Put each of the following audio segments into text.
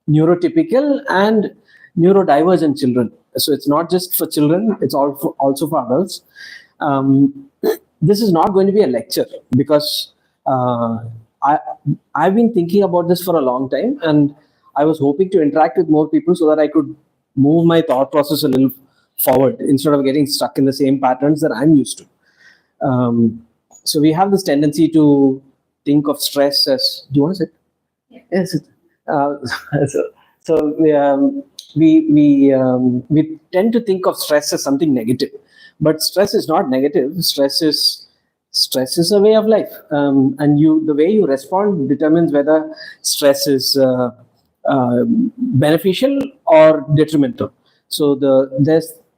neurotypical and neurodivergent children. So it's not just for children, it's also for adults. This is not going to be a lecture because I, I've been thinking about this for a long time, and I was hoping to interact with more people so that I could move my thought process a little forward instead of getting stuck in the same patterns that I'm used to. So we have this tendency to think of stress as. Do you want to say? Yes. Uh, so we tend to think of stress as something negative, but stress is not negative. Stress is a way of life, and the way you respond determines whether stress is beneficial or detrimental. So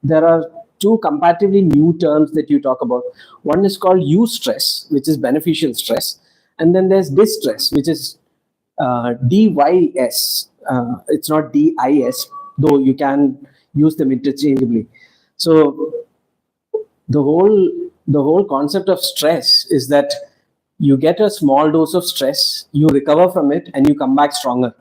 there are two comparatively new terms that you talk about. One is called eustress, which is beneficial stress, and then there's distress, which is DYS. It's not DIS, though you can use them interchangeably. So the whole concept of stress is that you get a small dose of stress, you recover from it, and you come back stronger.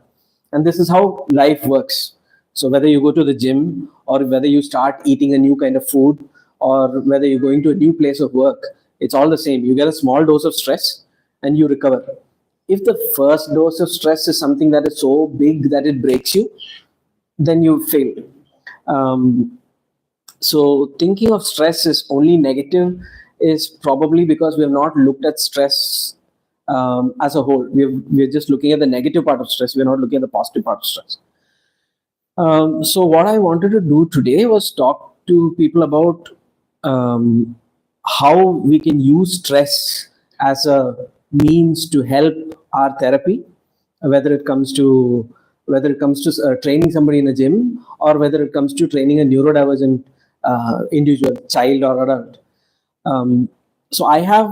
And this is how life works. So whether you go to the gym, or whether you start eating a new kind of food, or whether you're going to a new place of work, it's all the same. You get a small dose of stress and you recover. If the first dose of stress is something that is so big that it breaks you, then you fail. So thinking of stress is only negative is probably because we have not looked at stress as a whole. We're just looking at the negative part of stress. We're not looking at the positive part of stress. So what I wanted to do today was talk to people about how we can use stress as a means to help our therapy, whether it comes to training somebody in a gym, or whether it comes to training a neurodivergent individual, child or adult. So I have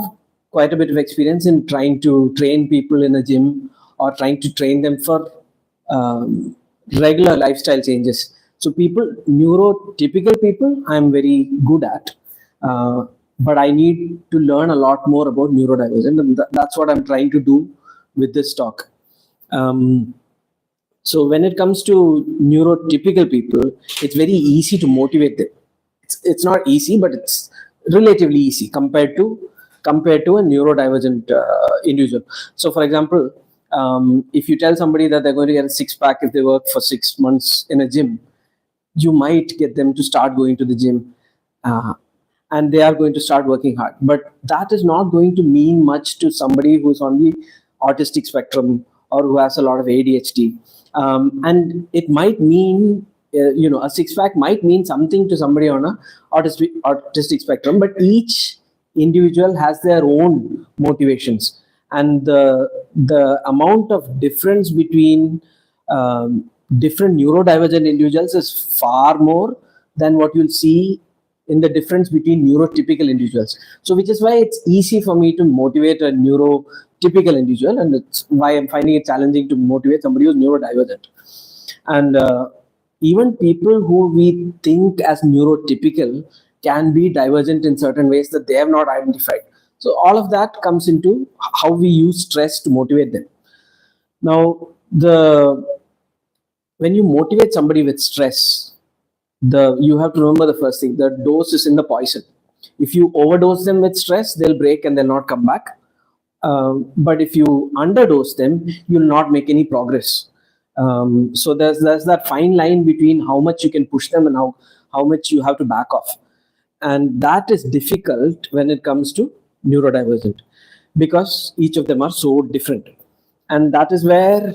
quite a bit of experience in trying to train people in a gym, or trying to train them for regular lifestyle changes. So neurotypical people, I'm very good at, but I need to learn a lot more about neurodivergent, and that's what I'm trying to do with this talk. So when it comes to neurotypical people, it's very easy to motivate them. It's not easy, but it's relatively easy compared to a neurodivergent individual. So for example, if you tell somebody that they're going to get a six-pack if they work for 6 months in a gym, you might get them to start going to the gym, and they are going to start working hard. But that is not going to mean much to somebody who's on the autistic spectrum, or who has a lot of ADHD. And it might mean, a six-pack might mean something to somebody on a autistic spectrum, but each individual has their own motivations. And the amount of difference between different neurodivergent individuals is far more than what you'll see in the difference between neurotypical individuals. So which is why it's easy for me to motivate a neurotypical individual, and it's why I'm finding it challenging to motivate somebody who's neurodivergent. And even people who we think as neurotypical can be divergent in certain ways that they have not identified. So all of that comes into how we use stress to motivate them. Now, when you motivate somebody with stress, you have to remember the first thing: the dose is in the poison. If you overdose them with stress, they'll break and they'll not come back. But if you underdose them, you'll not make any progress. So there's that fine line between how much you can push them and how much you have to back off. And that is difficult when it comes to neurodivergent, because each of them are so different. And that is where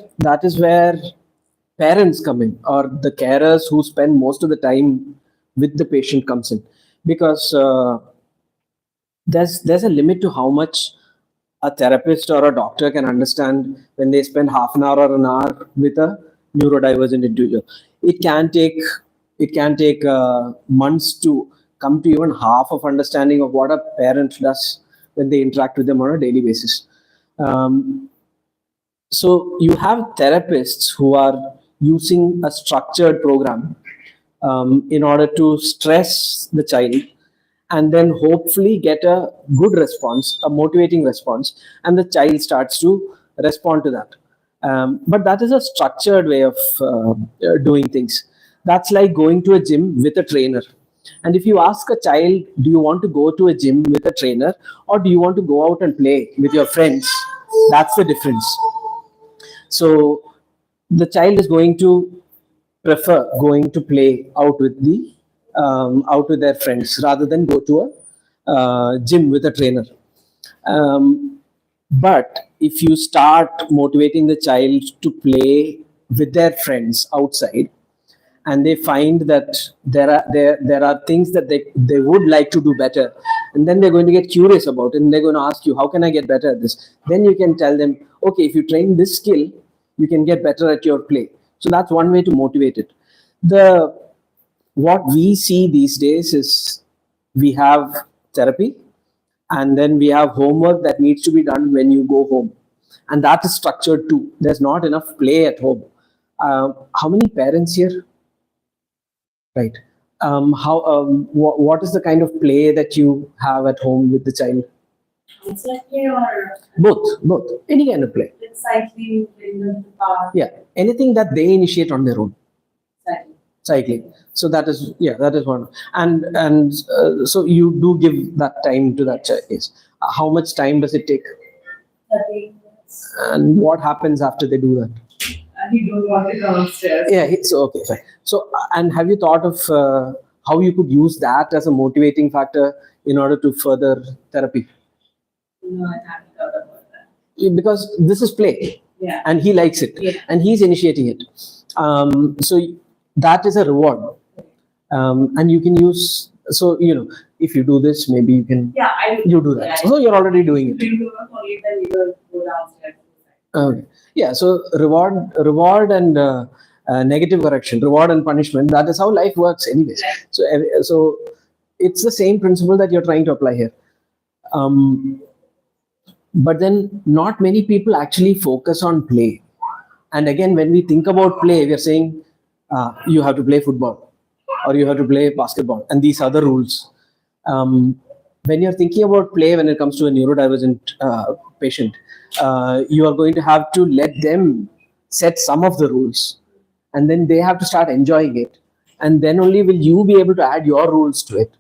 parents come in, or the carers who spend most of the time with the patient comes in, because there's a limit to how much a therapist or a doctor can understand when they spend half an hour or an hour with a neurodivergent individual. It can take months to come to even half of understanding of what a parent does when they interact with them on a daily basis. So you have therapists who are using a structured program in order to stress the child, and then hopefully get a good response, a motivating response, and the child starts to respond to that. But that is a structured way of doing things. That's like going to a gym with a trainer. And if you ask a child, do you want to go to a gym with a trainer or do you want to go out and play with your friends? That's the difference. So the child is going to prefer going to play out with their friends rather than go to a gym with a trainer. But if you start motivating the child to play with their friends outside, and they find that there are things that they would like to do better, and then they're going to get curious about it, and they're going to ask you, how can I get better at this? Then you can tell them, okay, if you train this skill, you can get better at your play. So that's one way to motivate it. The What we see these days is we have therapy and then we have homework that needs to be done when you go home, and that is structured too. There's not enough play at home. How many parents here? Right. What is the kind of play that you have at home with the child? It's like play or Both. Any kind of play. it's cycling, playing in the park, Yeah. Anything that they initiate on their own. cycling. Cycling. So that is one. And so you do give that time to that child. Yes. How much time does it take? 30 minutes. And what happens after they do that? And he don't want to come upstairs. Yeah. So okay. Fine. So and have you thought of how you could use that as a motivating factor in order to further therapy? No, I haven't thought about that. Because this is play. Yeah. And he likes it, Yeah. and he's initiating it. So that is a reward, and you can use. So if you do this, maybe Yeah, you do that. Yeah, So you're already doing it. Bring to work only, then you will go downstairs. Okay. Yeah. So reward, and negative correction, reward and punishment. That is how life works, anyways. Right. So it's the same principle that you're trying to apply here. But then not many people actually focus on play. And again, when we think about play, we are saying you have to play football or you have to play basketball, and these are the rules. When you're thinking about play, when it comes to a neurodivergent patient, you are going to have to let them set some of the rules, and then they have to start enjoying it. And then only will you be able to add your rules to it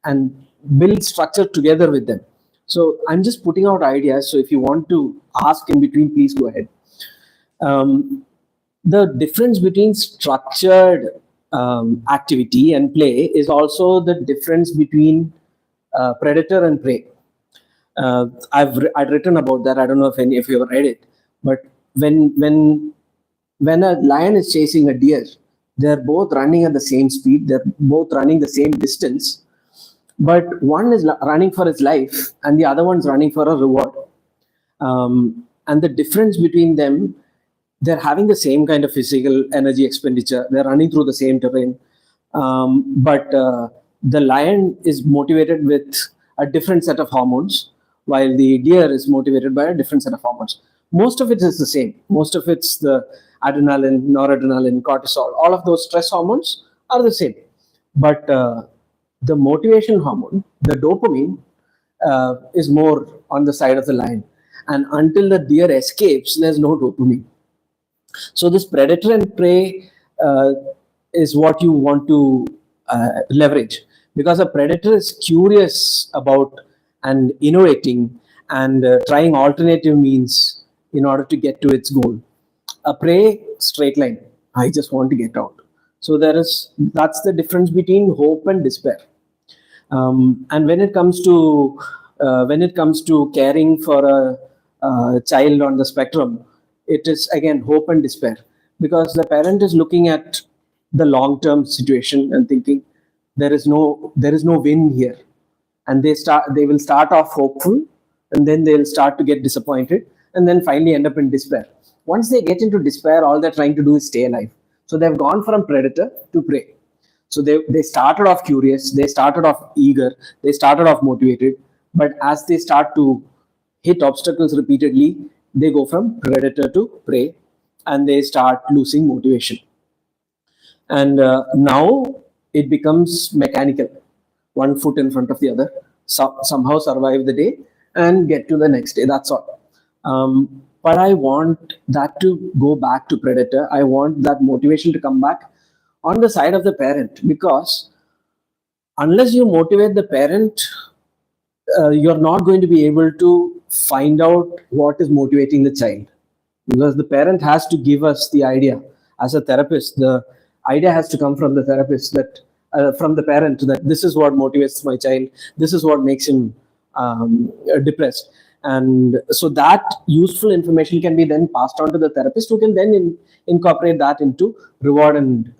and build structure together with them. So I'm just putting out ideas. So if you want to ask in between, please go ahead. The difference between structured activity and play is also the difference between predator and prey. I'd written about that. I don't know if any of you have read it, but when a lion is chasing a deer, they're both running at the same speed. They're both running the same distance, but one is running for his life and the other one's running for a reward. And the difference between them, they're having the same kind of physical energy expenditure. They're running through the same terrain, but the lion is motivated with a different set of hormones, while the deer is motivated by a different set of hormones. Most of it is the same. Most of it's the adrenaline, noradrenaline, cortisol. All of those stress hormones are the same. But the motivation hormone, the dopamine, is more on the side of the lion. And until the deer escapes, there's no dopamine. So this predator and prey is what you want to leverage, because a predator is curious about and innovating and trying alternative means in order to get to its goal. A prey, straight line. I just want to get out. So that's the difference between hope and despair. And when it comes to caring for a child on the spectrum, it is again hope and despair, because the parent is looking at the long-term situation and thinking there is no win here, and they will start off hopeful, and then they'll start to get disappointed, and then finally end up in despair. Once they get into despair, all they're trying to do is stay alive. So they've gone from predator to prey. So they started off curious, they started off eager, they started off motivated, but as they start to hit obstacles repeatedly, they go from predator to prey, and they start losing motivation. And now it becomes mechanical, one foot in front of the other, somehow survive the day and get to the next day. That's all. but I want that to go back to predator. I want that motivation to come back on the side of the parent, because unless you motivate the parent, you're not going to be able to find out what is motivating the child, because the parent has to give us the idea. As a therapist, the idea has to come from the therapist, that from the parent, that this is what motivates my child, this is what makes him depressed. And so that useful information can be then passed on to the therapist, who can then incorporate that into reward and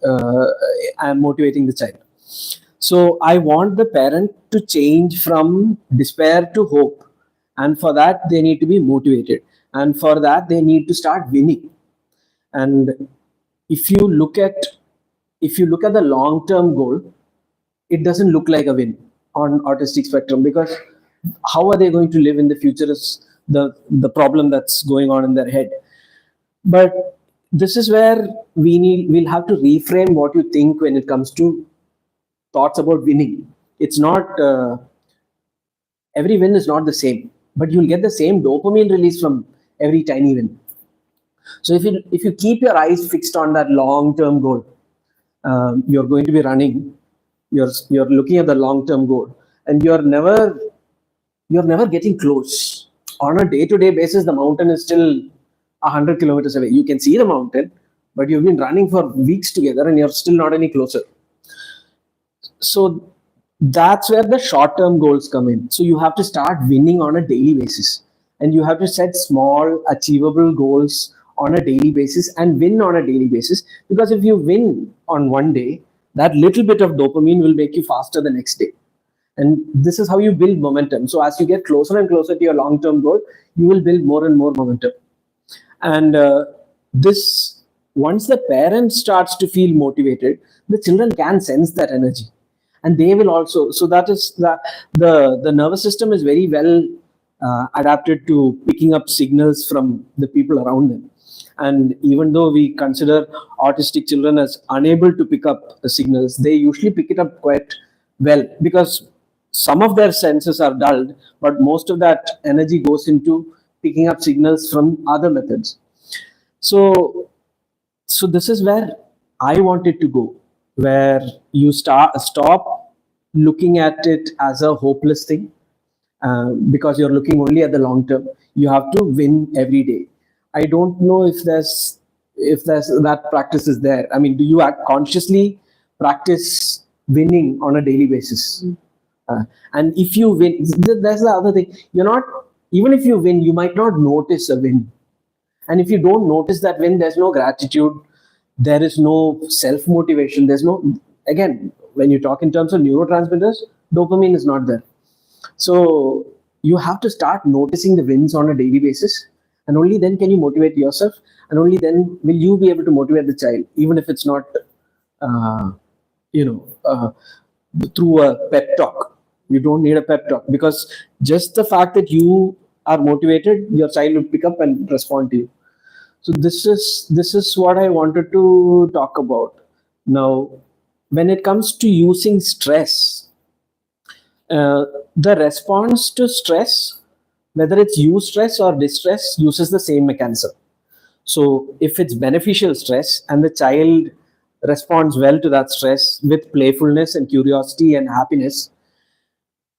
motivating the child. So I want the parent to change from despair to hope. And for that, they need to be motivated. And for that, they need to start winning. And if you look at the long-term goal, it doesn't look like a win on autistic spectrum, because how are they going to live in the future is the problem that's going on in their head. But this is where we'll have to reframe what you think when it comes to thoughts about winning. It's not every win is not the same, but you'll get the same dopamine release from every tiny win. So if you keep your eyes fixed on that long-term goal, you're going to be running. You're looking at the long-term goal, and you're never getting close. On a day-to-day basis, the mountain is still 100 kilometers away. You can see the mountain, but you've been running for weeks together, and you're still not any closer. So that's where the short-term goals come in. So you have to start winning on a daily basis, and you have to set small, achievable goals on a daily basis and win on a daily basis. Because if you win on one day, that little bit of dopamine will make you faster the next day. And this is how you build momentum. So as you get closer and closer to your long-term goal, you will build more and more momentum. And this, once the parent starts to feel motivated, the children can sense that energy, and they will also. So that is the nervous system is very well adapted to picking up signals from the people around them. And even though we consider autistic children as unable to pick up the signals, they usually pick it up quite well, because some of their senses are dulled, but most of that energy goes into picking up signals from other methods. So this is where I wanted to go, where you stop looking at it as a hopeless thing, because you're looking only at the long term. You have to win every day. I don't know if there's that practice is there. I mean, do you consciously practice winning on a daily basis? And if you win, that's the other thing. You're not, even if you win, you might not notice a win. And if you don't notice that win, there's no gratitude, there is no self-motivation, there's no, again, when you talk in terms of neurotransmitters, dopamine is not there. So you have to start noticing the wins on a daily basis, and only then can you motivate yourself, and only then will you be able to motivate the child, even if it's not, through a pep talk. You don't need a pep talk, because just the fact that you are motivated, your child will pick up and respond to you. So this is what I wanted to talk about. Now, when it comes to using stress, the response to stress, whether it's eustress or distress, uses the same mechanism. So if it's beneficial stress and the child responds well to that stress with playfulness and curiosity and happiness,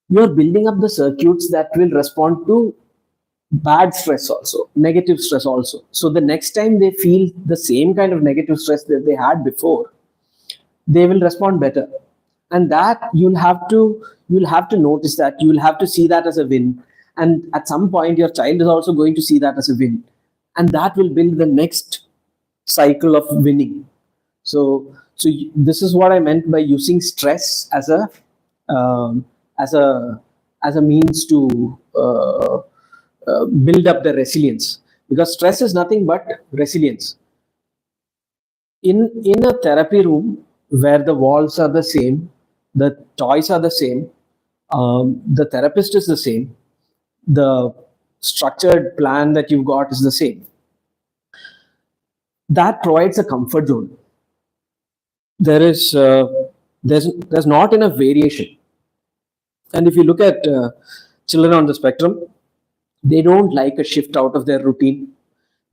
you're building up the circuits that will respond to bad stress also, negative stress also. So the next time they feel the same kind of negative stress that they had before, they will respond better. And that you'll have to notice that, you will have to see that as a win. And at some point, your child is also going to see that as a win. And that will build the next cycle of winning. So this is what I meant by using stress as a means to build up the resilience, because stress is nothing but resilience. In a therapy room where the walls are the same, the toys are the same, the therapist is the same, the structured plan that you've got is the same, that provides a comfort zone. There's not enough variation. And if you look at children on the spectrum, they don't like a shift out of their routine.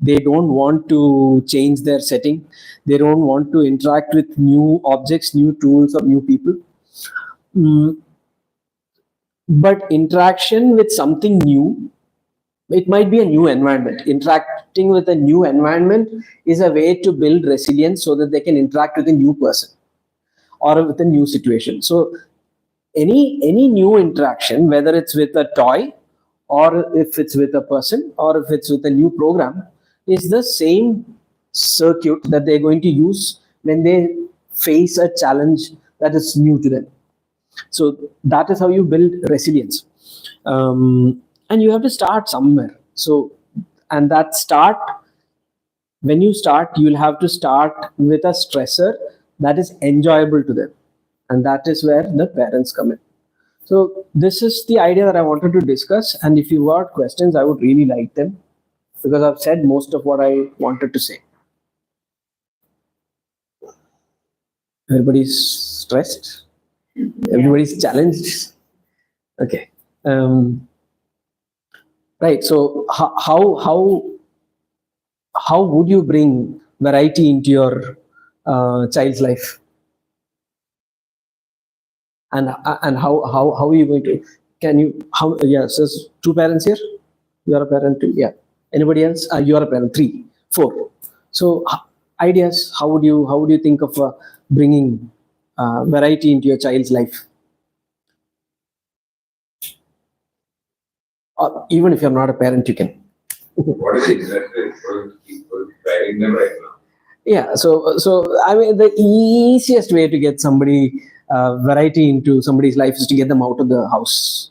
They don't want to change their setting. They don't want to interact with new objects, new tools, or new people. Mm, but interaction with something new, it might be a new environment. Interacting with a new environment is a way to build resilience so that they can interact with a new person or with a new situation. So any new interaction, whether it's with a toy or if it's with a person or if it's with a new program, is the same circuit that they're going to use when they face a challenge that is new to them. So that is how you build resilience. And you have to start somewhere. So, and that start, when you start, you'll have to start with a stressor that is enjoyable to them. And that is where the parents come in. So this is the idea that I wanted to discuss. And if you got questions, I would really like them, because I've said most of what I wanted to say. Everybody's stressed. Everybody's challenged. Okay. Right. So how would you bring variety into your child's life? And how are you going to? Can you? How? Yeah. So there's two parents here. You are a parent too. Yeah. Anybody else? You are a parent. 3, 4. So ideas. How would you think of bringing variety into your child's life? Even if you're not a parent, you can. What is exactly driving them right now? Yeah, so I mean, the easiest way to get somebody variety into somebody's life is to get them out of the house,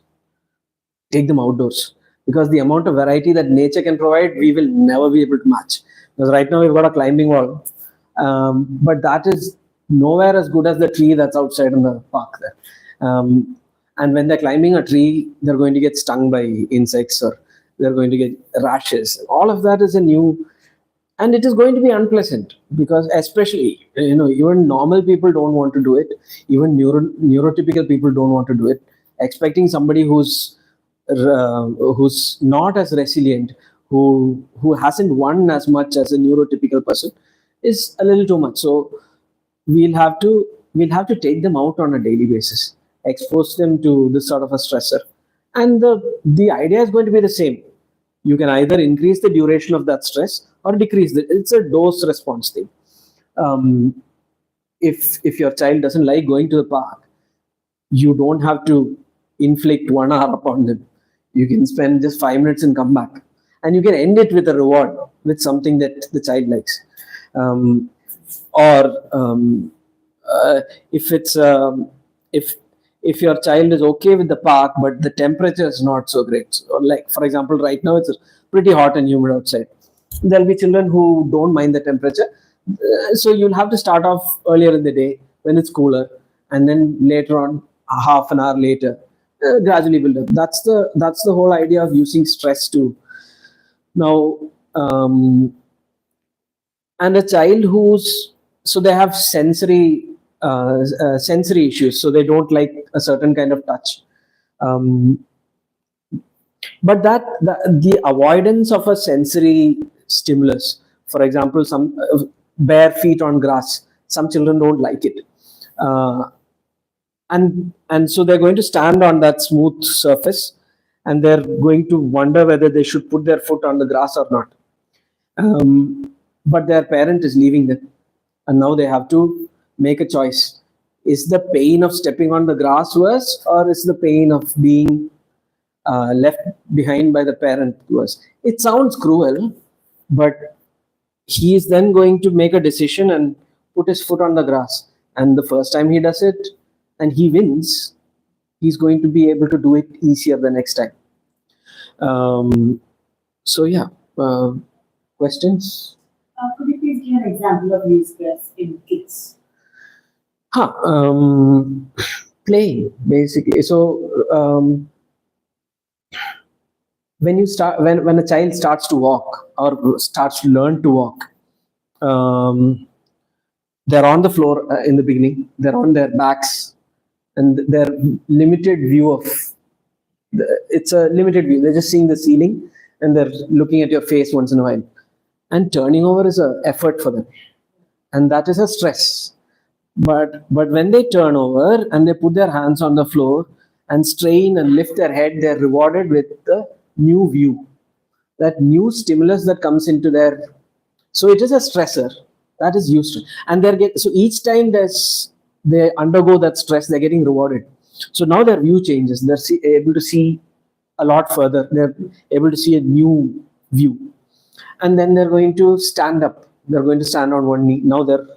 take them outdoors, because the amount of variety that nature can provide, we will never be able to match. Because right now we've got a climbing wall, but that is nowhere as good as the tree that's outside in the park there. And when they're climbing a tree, they're going to get stung by insects, or they're going to get rashes. All of that is a new, and it is going to be unpleasant, because especially, even normal people don't want to do it. Even neurotypical people don't want to do it. Expecting somebody who's not as resilient, who hasn't won as much as a neurotypical person, is a little too much. So we'll have to take them out on a daily basis, expose them to this sort of a stressor, and the idea is going to be the same. You can either increase the duration of that stress or decrease it. It's a dose response thing. If your child doesn't like going to the park, you don't have to inflict 1 hour upon them. You can spend just 5 minutes and come back, and you can end it with a reward, with something that the child likes. If it's if your child is okay with the park, but the temperature is not so great, so like for example, right now it's pretty hot and humid outside, there'll be children who don't mind the temperature. So you'll have to start off earlier in the day when it's cooler, and then later on, half an hour later, gradually build up. That's the whole idea of using stress to now. And a child so they have sensory issues, so they don't like a certain kind of touch. But the avoidance of a sensory stimulus, for example, some bare feet on grass, some children don't like it, and so they're going to stand on that smooth surface, and they're going to wonder whether they should put their foot on the grass or not. But their parent is leaving them, and now they have to make a choice. Is the pain of stepping on the grass worse, or is the pain of being left behind by the parent worse? It sounds cruel, but he is then going to make a decision and put his foot on the grass. And the first time he does it and he wins, he's going to be able to do it easier the next time. So yeah, questions? Could you please give an example of use stress in kids? Playing, basically. So when a child starts to walk or starts to learn to walk, they're on the floor in the beginning, they're on their backs, and their limited view of it's a limited view. They're just seeing the ceiling, and they're looking at your face once in a while. and turning over is a effort for them, and that is a stress. But when they turn over and they put their hands on the floor and strain and lift their head, they're rewarded with the new view, that new stimulus that comes into their. So it is a stressor that is used, and so each time they undergo that stress, they're getting rewarded. So now their view changes. They're able to see a lot further. They're able to see a new view, and then they're going to stand up. They're going to stand on one knee. Now they're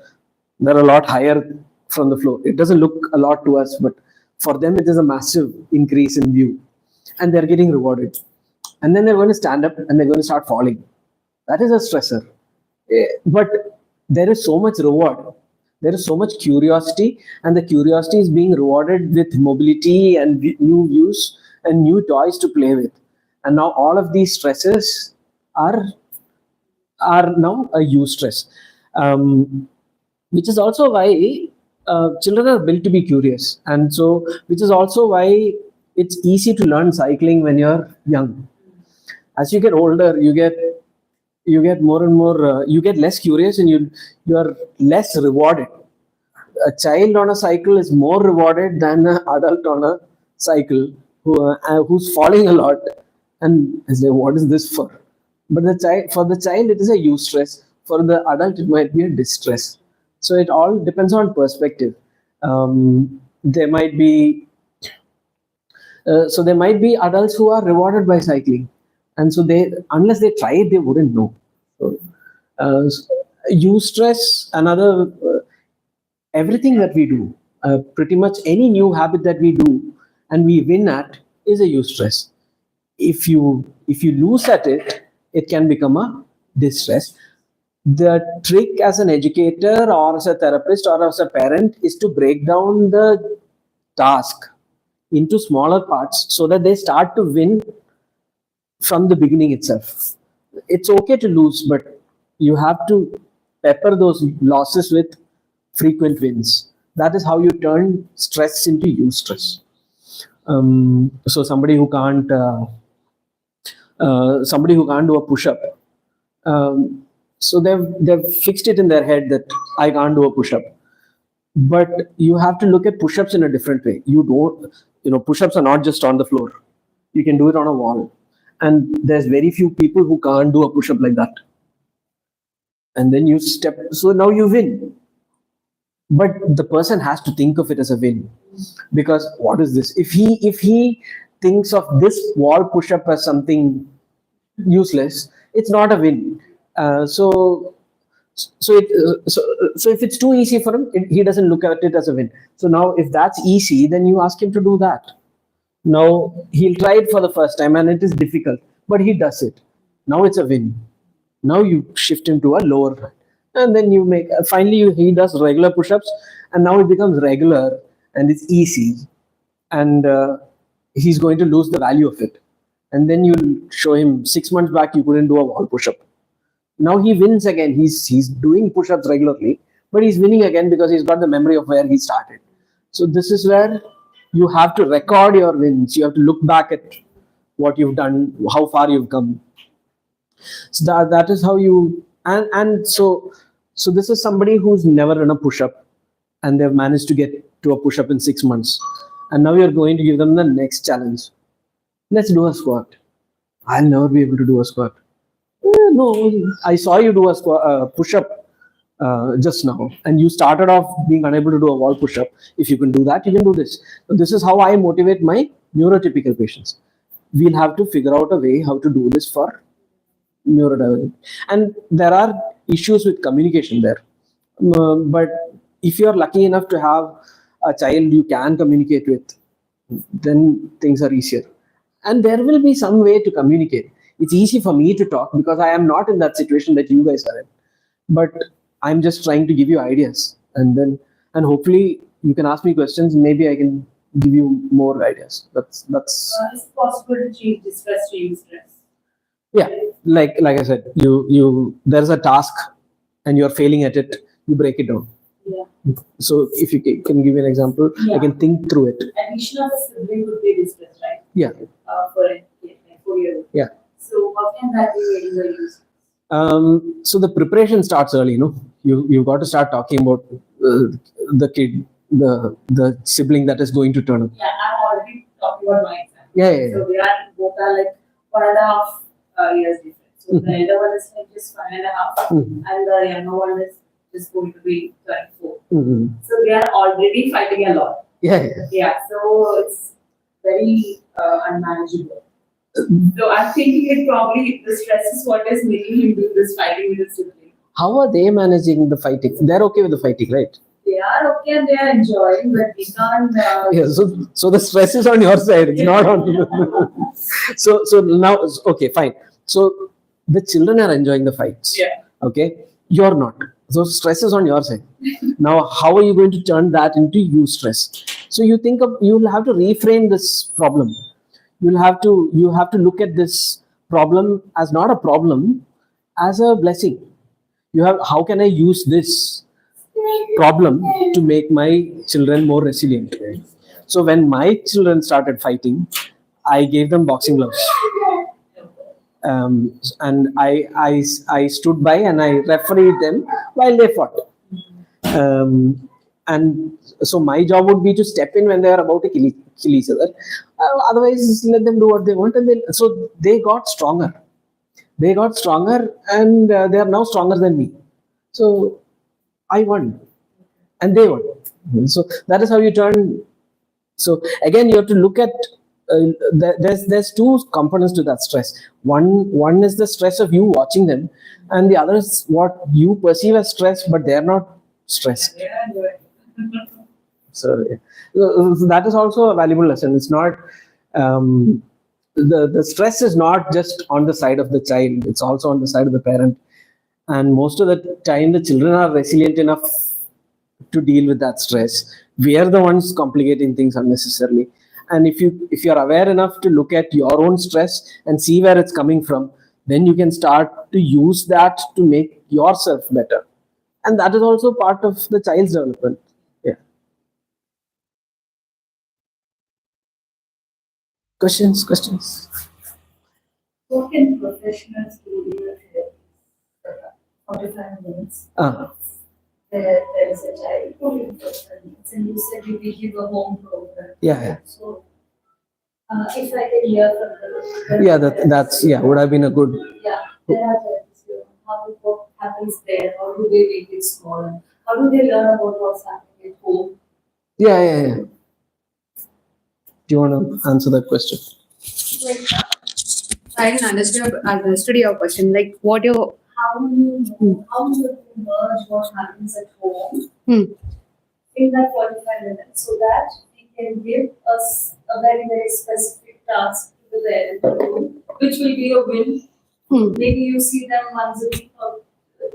a lot higher from the floor. It doesn't look a lot to us, but for them it is a massive increase in view, and they're getting rewarded. And then they're going to stand up and they're going to start falling. That is a stressor. But there is so much reward. There is so much curiosity, and the curiosity is being rewarded with mobility and new views and new toys to play with. And now all of these stresses are now a eustress, which is also why children are built to be curious, and so which is also why it's easy to learn cycling when you're young. As you get older, you get more and more, you get less curious, and you are less rewarded. A child on a cycle is more rewarded than an adult on a cycle who's falling a lot, and I say, what is this for? But for the child, it is a eustress. For the adult, it might be a distress. So it all depends on perspective. There might be adults who are rewarded by cycling, and so unless they try it, they wouldn't know. So, eustress, another everything that we do, pretty much any new habit that we do and we win at is a eustress. If you lose at it, it can become a distress. The trick as an educator or as a therapist or as a parent is to break down the task into smaller parts so that they start to win from the beginning itself. It's okay to lose, but you have to pepper those losses with frequent wins. That is how you turn stress into eustress. So somebody who can't do a push-up, so they've fixed it in their head that I can't do a push-up. But you have to look at push-ups in a different way. Push-ups are not just on the floor. You can do it on a wall. And there's very few people who can't do a push-up like that. And then you step, so now you win. But the person has to think of it as a win. Because what is this? If he thinks of this wall push-up as something useless, it's not a win. So if it's too easy for him, he doesn't look at it as a win. So now if that's easy, then you ask him to do that. Now he'll try it for the first time and it is difficult, but he does it. Now it's a win. Now you shift him to a lower one. And then you make, finally he does regular push-ups, and now it becomes regular and it's easy. And he's going to lose the value of it. And then you'll show him 6 months back you couldn't do a wall push-up. Now he wins again. He's doing push-ups regularly, but he's winning again because he's got the memory of where he started. So this is where you have to record your wins. You have to look back at what you've done, how far you've come. So that is how you, and so this is somebody who's never done a push-up and they've managed to get to a push-up in 6 months. And now you're going to give them the next challenge. Let's do a squat. I'll never be able to do a squat. No, I saw you do a push-up just now, and you started off being unable to do a wall push-up. If you can do that, you can do this. So this is how I motivate my neurotypical patients. We'll have to figure out a way how to do this for neurodiversity. And there are issues with communication there. But if you're lucky enough to have a child you can communicate with, then things are easier. And there will be some way to communicate. It's easy for me to talk because I am not in that situation that you guys are in. But I'm just trying to give you ideas. And hopefully you can ask me questions. Maybe I can give you more ideas. That's. Is it possible to change distress to eustress? Yeah, like I said, there's a task and you're failing at it. You break it down. Yeah. So if you can give me an example, Yeah. I can think through it. Addition of a sibling would be distress, right? Yeah. For a 4-year-old. Yeah. So how can that be made in the use? So the preparation starts early. You've got to start talking about the kid, the sibling that is going to turn up. Yeah, I'm already talking about my example. Yeah. So both are like 1.5 years different. So the elder one is like just 1.5, and the younger one is just going to be 24. So they are already fighting a lot. Yeah. So it's very unmanageable. So I'm thinking it probably the stress is what is making him do this fighting with his sibling. How are they managing the fighting? They're okay with the fighting, right? They are okay and they are enjoying, but we can't. Yeah. So the stress is on your side. It's not on. So now, okay, fine. So the children are enjoying the fights. Yeah. Okay. You're not. So stress is on your side. Now, how are you going to turn that into you stress? So you'll have to reframe this problem. You have to look at this problem as not a problem, as a blessing. How can I use this problem to make my children more resilient? So when my children started fighting, I gave them boxing gloves. And I stood by and I refereed them while they fought. And so my job would be to step in when they are about to kill each other. Otherwise, let them do what they want. And so they got stronger. They got stronger, and they are now stronger than me. So I won, and they won. So that is how you turn. So again, you have to look at. There's two components to that stress. One is the stress of you watching them, and the other is what you perceive as stress, but they're not stressed. So that is also a valuable lesson. It's not the stress is not just on the side of the child; it's also on the side of the parent. And most of the time, the children are resilient enough to deal with that stress. We are the ones complicating things unnecessarily. And if you're aware enough to look at your own stress and see where it's coming from, then you can start to use that to make yourself better. And that is also part of the child's development. Yeah. Questions? What can professionals do in a 45 minutes? There is a child who is 45 minutes, and you said you will give a home program. Yeah. So, if I can hear from the. Yeah, that's would have been a good. Yeah, there are therapists here. What happens there? How do they make it smaller? How do they learn about what's happening at home? Yeah. Do you want to answer that question? Like, I didn't understood your question. Like, what your How do you merge what happens at home in that 45 minutes so that we can give us a very, very specific task to the parent, which will be a win. Maybe you see them once a week or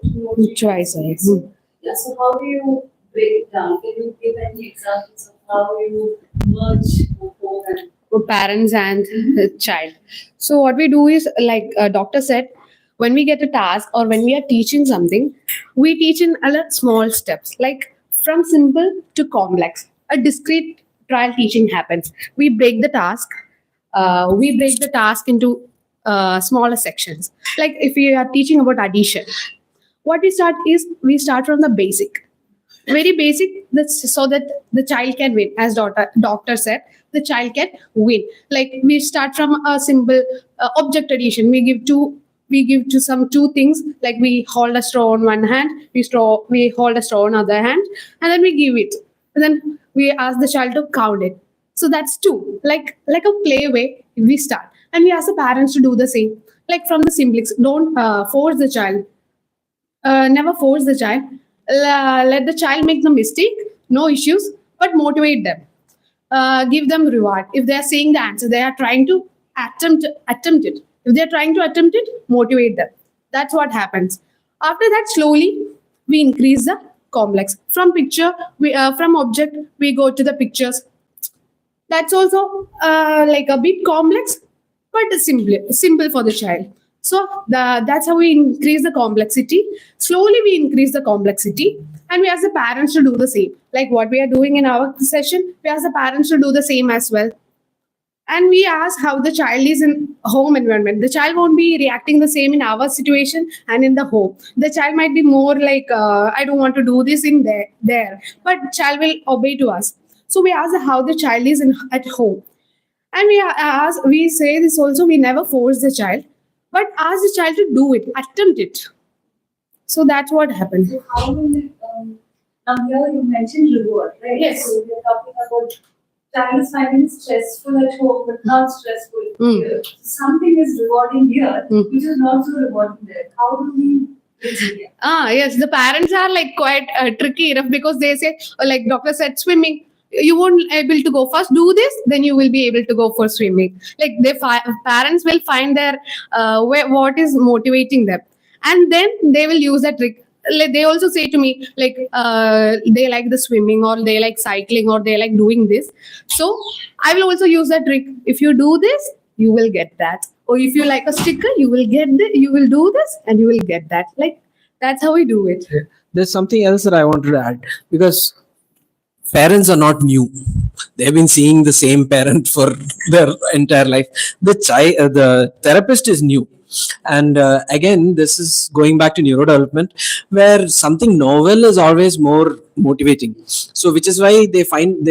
2 or 3 Twice a week. week. Yeah, so how do you break it down? Can you give any examples of how you merge home and parents and the child? So what we do is, like a doctor said, when we get a task or when we are teaching something, we teach in small steps, like from simple to complex. A discrete trial teaching happens. We break the task. Into smaller sections. Like if we are teaching about addition, what we start from the basic, very basic, so that the child can win. As doctor said, the child can win. Like we start from a simple object addition. We give two things, like we hold a straw on one hand, we hold a straw on other hand, and then we give it, and then we ask the child to count it. So that's two, like a play way we start, and we ask the parents to do the same, like from the simplest. Don't force the child. Never force the child. Let the child make the mistake, no issues, but motivate them. Give them reward. If they are saying the answer, they are trying to attempt it. If they are trying to attempt it, motivate them. That's what happens. After that, slowly we increase the complex. From from object, we go to the pictures. That's also like a bit complex, but simple for the child. So that's how we increase the complexity. Slowly we increase the complexity, and we ask the parents to do the same. Like what we are doing in our session, we ask the parents to do the same as well. and we ask how the child is in home environment. The child won't be reacting the same in our situation and in the home. The child might be more like, I don't want to do this in there, but child will obey to us. So we ask how the child is at home, and we say this also. We never force the child, but ask the child to do it, attempt it. So that's what happened. So how will it, now here you mentioned reward, right? Yes. So we're talking about child is finding stressful at home, but not stressful here. Something is rewarding here, which is not so rewarding there. How do we bridge the gap? Yes, the parents are like quite tricky enough, because they say, like doctor said, swimming. You won't able to go first. Do this, then you will be able to go for swimming. Like parents will find their what is motivating them, and then they will use that trick. Like they also say to me, like they like the swimming, or they like cycling, or they like doing this. So I will also use that trick. If you do this, you will get that. Or if you like a sticker, you will get this. You will do this, and you will get that. Like that's how we do it. There's something else that I wanted to add, because parents are not new. They've been seeing the same parent for their entire life. The therapist is new. And again, this is going back to neurodevelopment, where something novel is always more motivating. So which is why they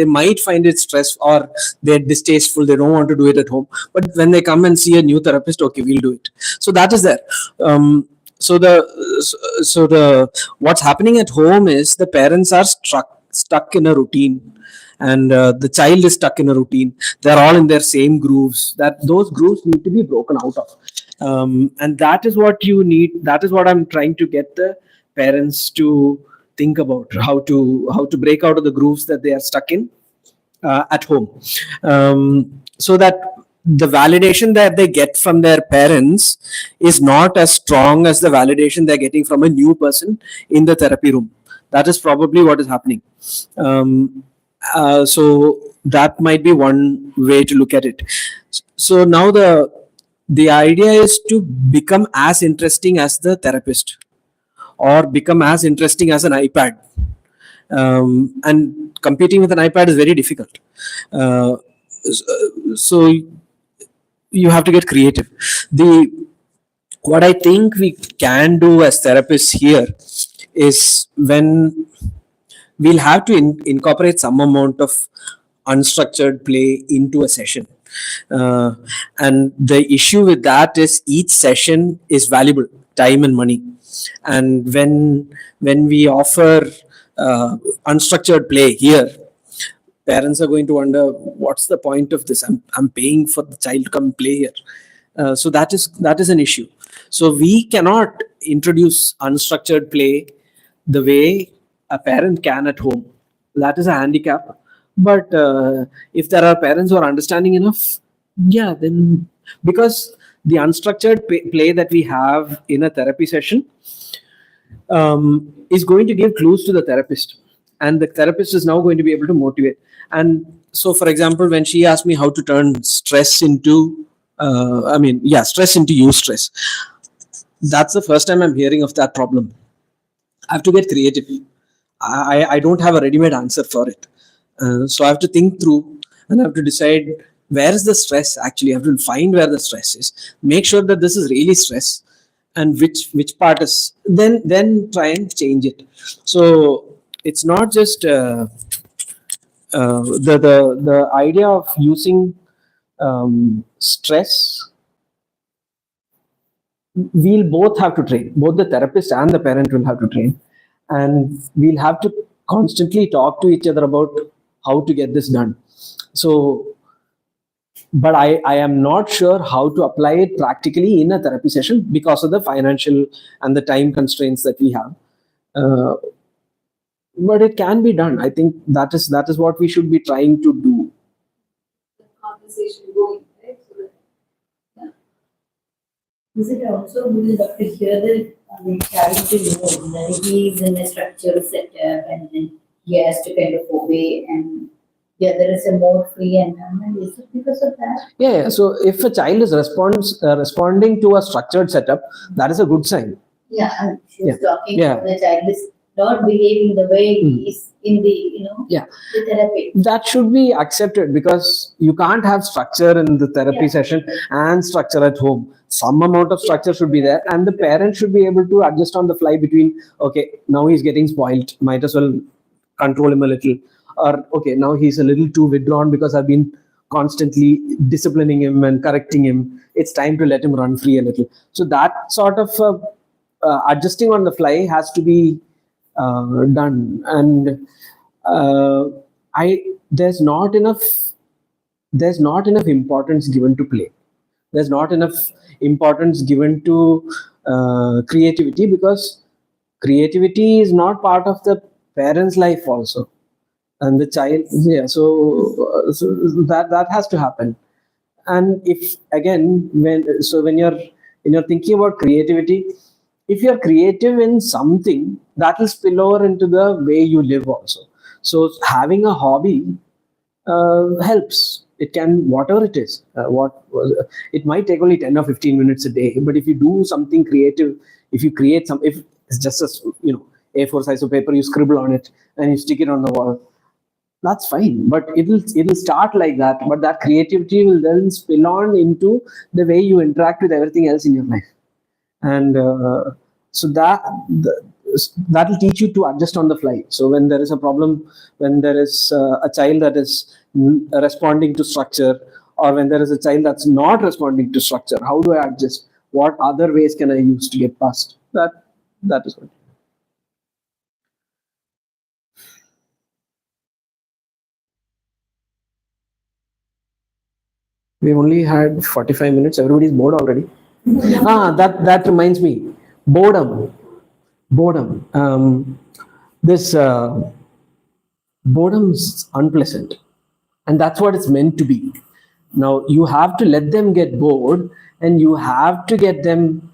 might find it stress, or they're distasteful, they don't want to do it at home, but when they come and see a new therapist, okay, we'll do it. So that is there. So the what's happening at home is the parents are stuck in a routine, and the child is stuck in a routine. They're all in their same grooves. Those grooves need to be broken out of, and that is what you need. That is what I'm trying to get the parents to think about, how to break out of the grooves that they are stuck in at home, so that the validation that they get from their parents is not as strong as the validation they're getting from a new person in the therapy room. That is probably what is happening. So that might be one way to look at it. So now the idea is to become as interesting as the therapist, or become as interesting as an iPad. And competing with an iPad is very difficult. So you have to get creative. What I think we can do as therapists here is, when we'll have to incorporate some amount of unstructured play into a session. And the issue with that is, each session is valuable time and money. And when we offer unstructured play here, parents are going to wonder, what's the point of this? I'm paying for the child to come play here. So that is an issue. So we cannot introduce unstructured play the way a parent can at home. That is a handicap. But if there are parents who are understanding enough, yeah, then, because the unstructured play that we have in a therapy session is going to give clues to the therapist, and the therapist is now going to be able to motivate. And so, for example, when she asked me how to turn stress into stress into eustress, that's the first time I'm hearing of that problem. I have to get creative. I don't have a ready-made answer for it. So I have to think through, and I have to decide, where is the stress actually. I have to find where the stress is, make sure that this is really stress, and which part is, then try and change it. So it's not just the idea of using stress. We'll both have to train, both the therapist and the parent will have to train, and we'll have to constantly talk to each other about how to get this done. So, but I am not sure how to apply it practically in a therapy session, because of the financial and the time constraints that we have. But it can be done. I think that is what we should be trying to do. The conversation going, right? So that, yeah. Is it also good to hear the child to know that he is in a structured setup, and then he has to kind of obey, and the other is a more free environment? Is it because of that? Yeah. So if a child is responding to a structured setup, that is a good sign. Yeah, she was talking Yeah. the child is not behaving the way Hmm. he is in the, Yeah. the therapy. That should be accepted, because you can't have structure in the therapy Yeah. session and structure at home. Some amount of structure should be there, and the parent should be able to adjust on the fly between, okay, now he's getting spoiled, might as well control him a little, or okay, now he's a little too withdrawn because I've been constantly disciplining him and correcting him. It's time to let him run free a little. So that sort of adjusting on the fly has to be done. And uh, I there's not enough importance given to play. There's not enough importance given to creativity, because creativity is not part of the parent's life also, and the child. Yeah, so that has to happen. And if again, when you're thinking about creativity, if you're creative in something, that will spill over into the way you live also. So having a hobby helps. It can, whatever it is, it might take only 10 or 15 minutes a day, but if you do something creative, if you create some, if it's just a A4 size of paper, you scribble on it and you stick it on the wall, that's fine. But it'll start like that, but that creativity will then spill on into the way you interact with everything else in your life. And so that will teach you to adjust on the fly. So when there is a problem, when there is a child that is responding to structure, or when there is a child that's not responding to structure, how do I adjust? What other ways can I use to get past that? That is what. We only had 45 minutes. Everybody's bored already. That reminds me. Boredom. Boredom. This boredom is unpleasant, and that's what it's meant to be. Now you have to let them get bored, and you have to get them.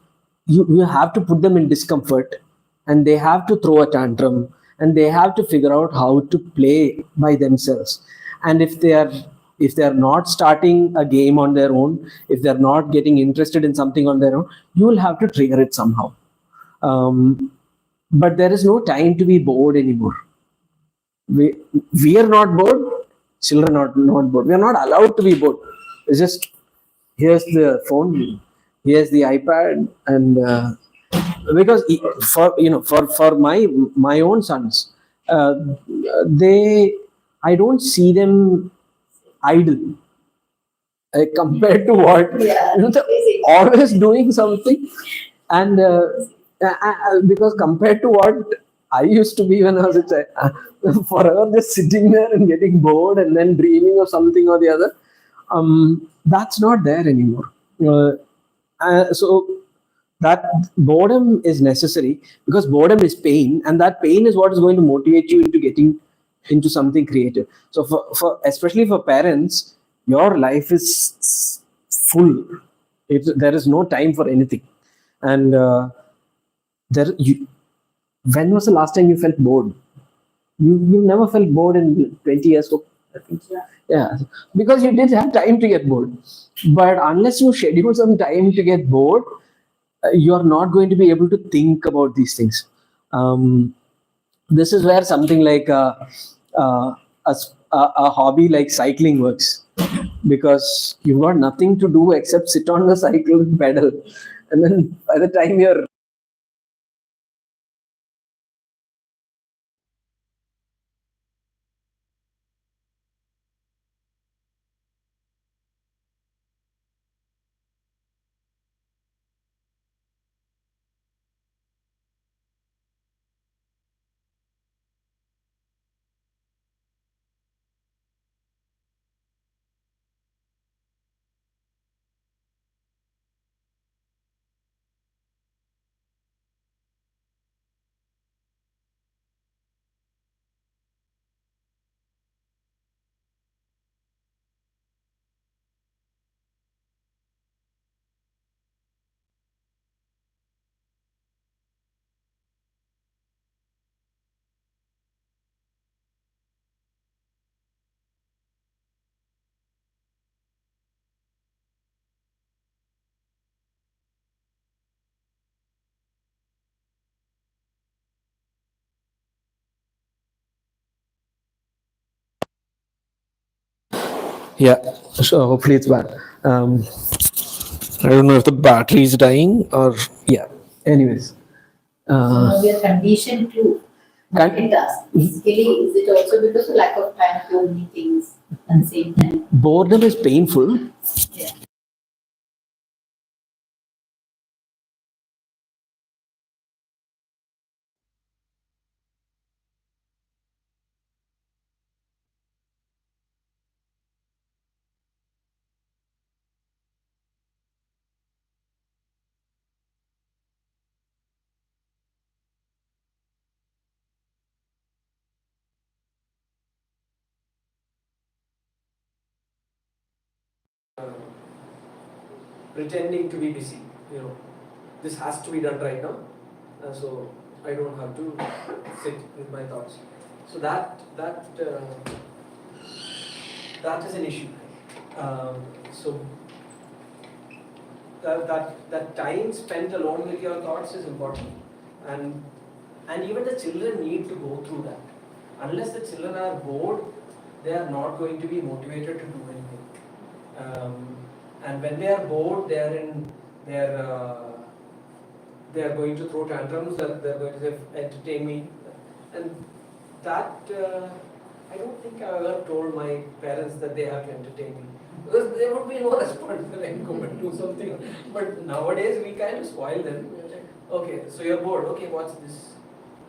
You have to put them in discomfort, and they have to throw a tantrum, and they have to figure out how to play by themselves. And if they are not starting a game on their own, if they're not getting interested in something on their own, you will have to trigger it somehow. But there is no time to be bored anymore. We are not bored. Children are not bored. We are not allowed to be bored. It's just, here's the phone, here's the iPad, and because for my own sons, uh, they I don't see them idle, compared to what, Yeah. they're always doing something. And because compared to what I used to be when I was a child, forever just sitting there and getting bored and then dreaming of something or the other, that's not there anymore. So that boredom is necessary, because boredom is pain, and that pain is what is going to motivate you into getting into something creative. So for especially for parents, your life is full. There is no time for anything. And there you when was the last time you felt bored? You never felt bored in 20 years. So I think, yeah, because you did have time to get bored. But unless you schedule some time to get bored, you're not going to be able to think about these things. This is where something like uh, a hobby like cycling works, because you've got nothing to do except sit on the cycle and pedal, and then by the time you're Yeah, so hopefully it's back. I don't know if the battery is dying or yeah. Anyways, Now we are conditioned to multitask. Basically, is it also because of lack of time to do things at the same time? boredom is painful. Yeah. Pretending to be busy, this has to be done right now, so I don't have to sit with my thoughts. So that is an issue. So that time spent alone with your thoughts is important, and even the children need to go through that. Unless the children are bored, they are not going to be motivated to do anything. And when they are bored, they are going to throw tantrums. They're going to say, "Entertain me," and that I don't think I've ever told my parents that they have to entertain me, because there would be no response when I go and do something. But nowadays we kind of spoil them. We're like, okay, so you're bored. Okay, what's this?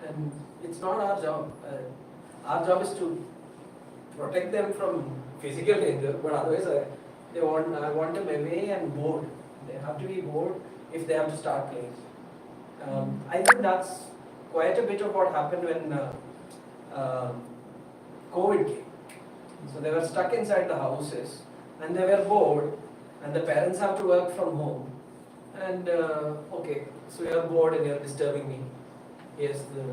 And it's not our job. Our job is to protect them from physical danger, but otherwise I want them away and bored. They have to be bored if they have to start playing. I think that's quite a bit of what happened when COVID came. So they were stuck inside the houses and they were bored, and the parents have to work from home. And okay, so you're bored and you're disturbing me. Here's the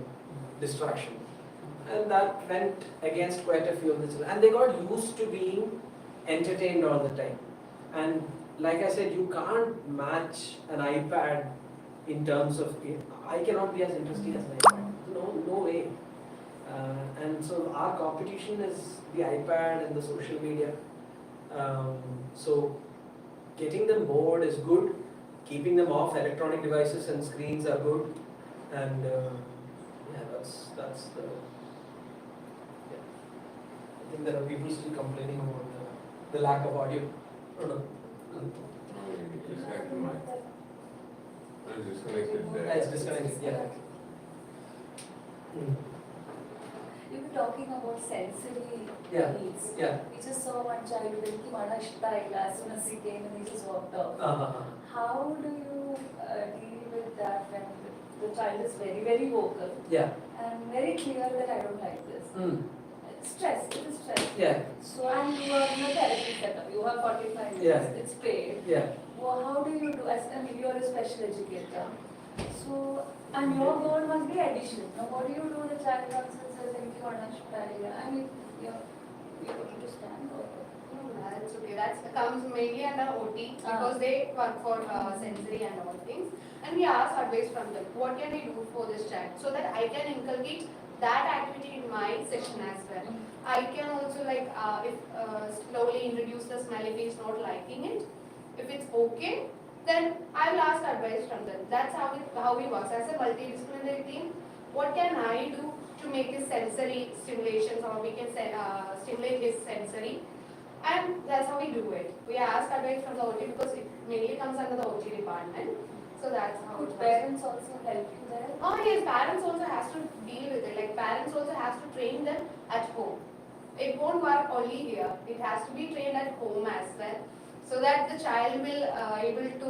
distraction. And that went against quite a few of the children. And they got used to being entertained all the time. And like I said, you can't match an iPad in terms of, I cannot be as interesting as an iPad. No way. And so our competition is the iPad and the social media. So getting them bored is good. Keeping them off electronic devices and screens are good. And yeah, that's the. I think there are people still complaining about the lack of audio. I don't know. It's disconnected there. It's disconnected, yeah. You were talking about sensory Yeah. needs. Yeah. We just saw one child with as soon as he came and he just walked off. Uh-huh. How do you deal with that when the child is very, very vocal Yeah. and very clear that I don't like this? Mm. Stress, it is stress. Yeah. So, and you are in a therapy setup, you have 45 minutes, Yeah. it's paid. Yeah. Well, how do you do, you are a special educator. So, and your goal must be addition. Now, what do you do? The child comes and says, I mean, you understand or? That's okay. That comes mainly under OT because they work for sensory and all things. And we ask advice from them. What can we do for this child so that I can inculcate that activity in my session as well. I can also slowly introduce the smell if he's not liking it. If it's okay, then I will ask advice from them. That's how we work. As a multidisciplinary team, what can I do to make his sensory stimulations, or we can stimulate his sensory, and that's how we do it. We ask advice from the OT because it mainly comes under the OT department. So that's how. Could parents also help you there? Oh yes, parents also has to deal with it. Like parents also has to train them at home. It won't work only here. It has to be trained at home as well, so that the child will able to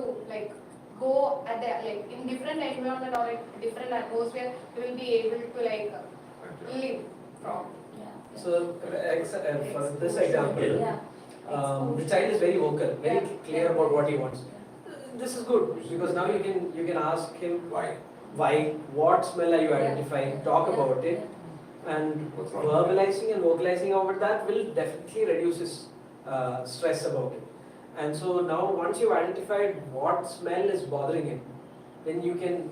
go at in different environment or different atmosphere. He will be able to live from. Yeah. So for this example, the child is very vocal, very clear about what he wants. This is good because now you can ask him why, what smell are you identifying, talk about it, and verbalizing and vocalizing about that will definitely reduce his stress about it. And so now once you've identified what smell is bothering him, then you can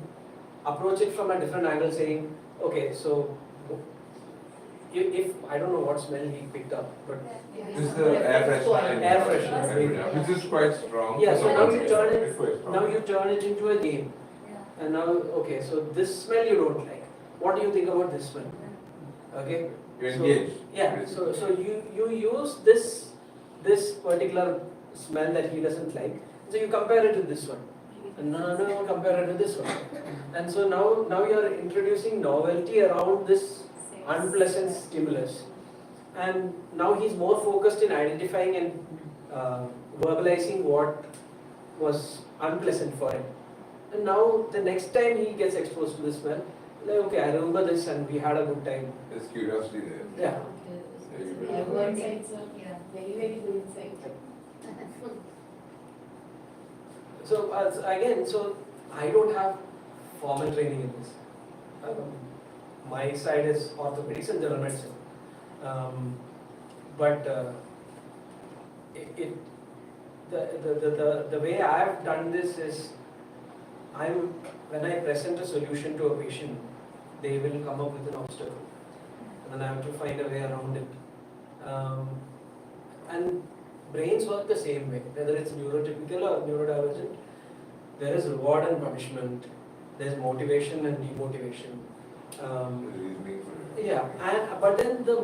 approach it from a different angle, saying, okay, so if I don't know what smell he picked up, but This is the air freshener. Air freshener. This is quite strong. yeah. So now you It's turn it. quite strong. Now you turn it into a game, Yeah. and now okay. So this smell you don't like. What do you think about this smell? Okay. You So- engage. Yeah. So you use this particular smell that he doesn't like. So you compare it to this one. And no, compare it to this one. And so now you're introducing novelty around this unpleasant stimulus. And now he's more focused in identifying and verbalizing what was unpleasant for him. And now the next time he gets exposed to this smell, like, okay, I remember this and we had a good time. There's curiosity there. Yeah. Very, very good insight. So again, so I don't have formal training in this. My side is orthopedics and general medicine. But the way I've done this is, when I present a solution to a patient, they will come up with an obstacle, and then I have to find a way around it. And brains work the same way, whether it's neurotypical or neurodivergent. There is reward and punishment. There's motivation and demotivation. There's reasoning for it. Yeah, but then the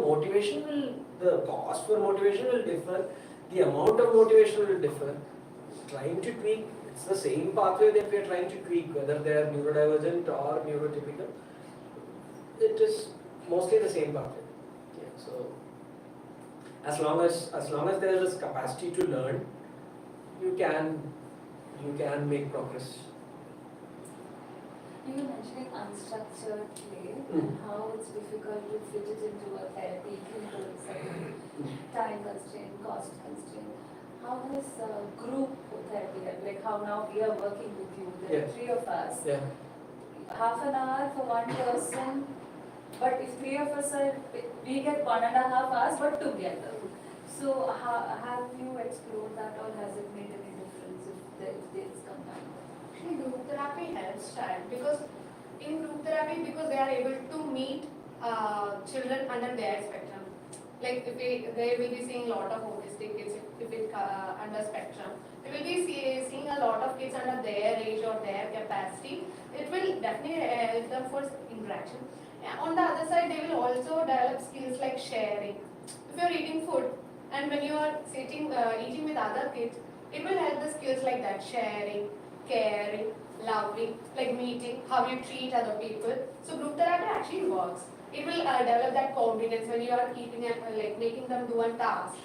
cost for motivation will differ. The amount of motivation will differ. Trying to tweak, it's the same pathway that we are trying to tweak, whether they are neurodivergent or neurotypical. It is mostly the same pathway. Yeah, so as long as there is capacity to learn, you can make progress. You were mentioning unstructured play Mm. and how it's difficult to fit it into a therapy, into time constraint, cost constraint. How does group therapy help? Like how now we are working with you, there Yeah. are three of us. Yeah. Half an hour for one person, but if three of us are, we get 1.5 hours, but together. So have you explored that, or has it made any difference if this combined? Actually, group therapy helps child because in group therapy, because they are able to meet children under their spectrum. Like if they will be seeing a lot of autistic kids if it under spectrum. They will be seeing a lot of kids under their age or their capacity. It will definitely help them for interaction. And on the other side, they will also develop skills like sharing. If you are eating food and when you are sitting eating with other kids, it will help the skills like that: sharing, caring, loving, like meeting, how you treat other people. So group therapy actually works. It will develop that confidence when you are keeping like making them do a task.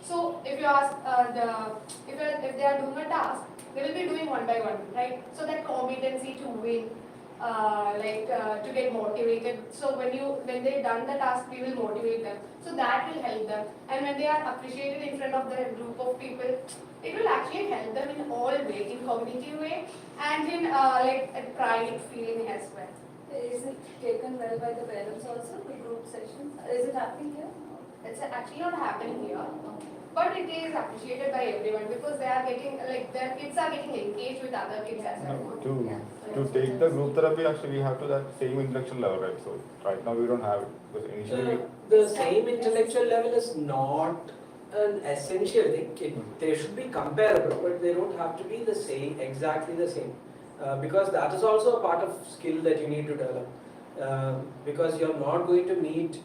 So if you ask if they are doing a task, they will be doing one by one, right? So that competency to win, to get motivated. So when they done the task, we will motivate them. So that will help them. And when they are appreciated in front of the group of people, it will actually help them in all way, in cognitive way and in a pride feeling as well. Is it taken well by the parents also, the group sessions? Is it happening here? It's actually not happening here, but it is appreciated by everyone because they are getting their kids are getting engaged with other kids as well. To take the group therapy, actually, we have to that same intellectual level, right? So right now we don't have it because initially. The same intellectual level is not an essential thing. They should be comparable, but they don't have to be the same, exactly the same. Because that is also a part of skill that you need to develop. Because you're not going to meet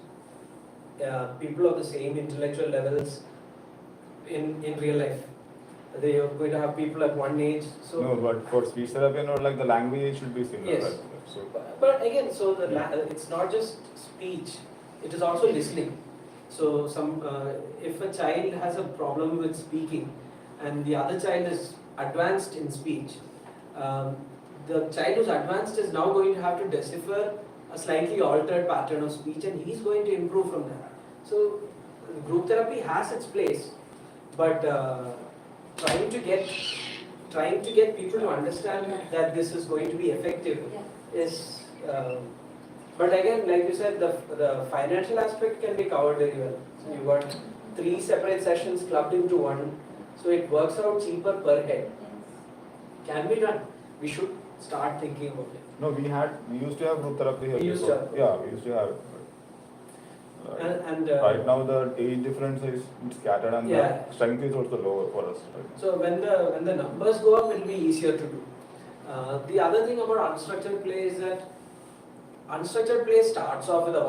people of the same intellectual levels in real life. They are going to have people at one age. So No, but for speech therapy, not like the language should be similar. Yes. Right? So But again, so it's not just speech; it is also listening. So if a child has a problem with speaking, and the other child is advanced in speech, the child who's advanced is now going to have to decipher a slightly altered pattern of speech, and he's going to improve from that. So group therapy has its place, but trying to get people to understand that this is going to be effective is. But again, like you said, the financial aspect can be covered very well. So you got 3 separate sessions clubbed into one, so it works out cheaper per head. Can be done. We should start thinking about it. no, we used to have group therapy here. We used before. to have. Yeah, we used to have it. Right now, the age difference is scattered and Yeah. the strength is also lower for us. Right? So when the numbers go up, it will be easier to do. The other thing about unstructured play is that unstructured play starts off with a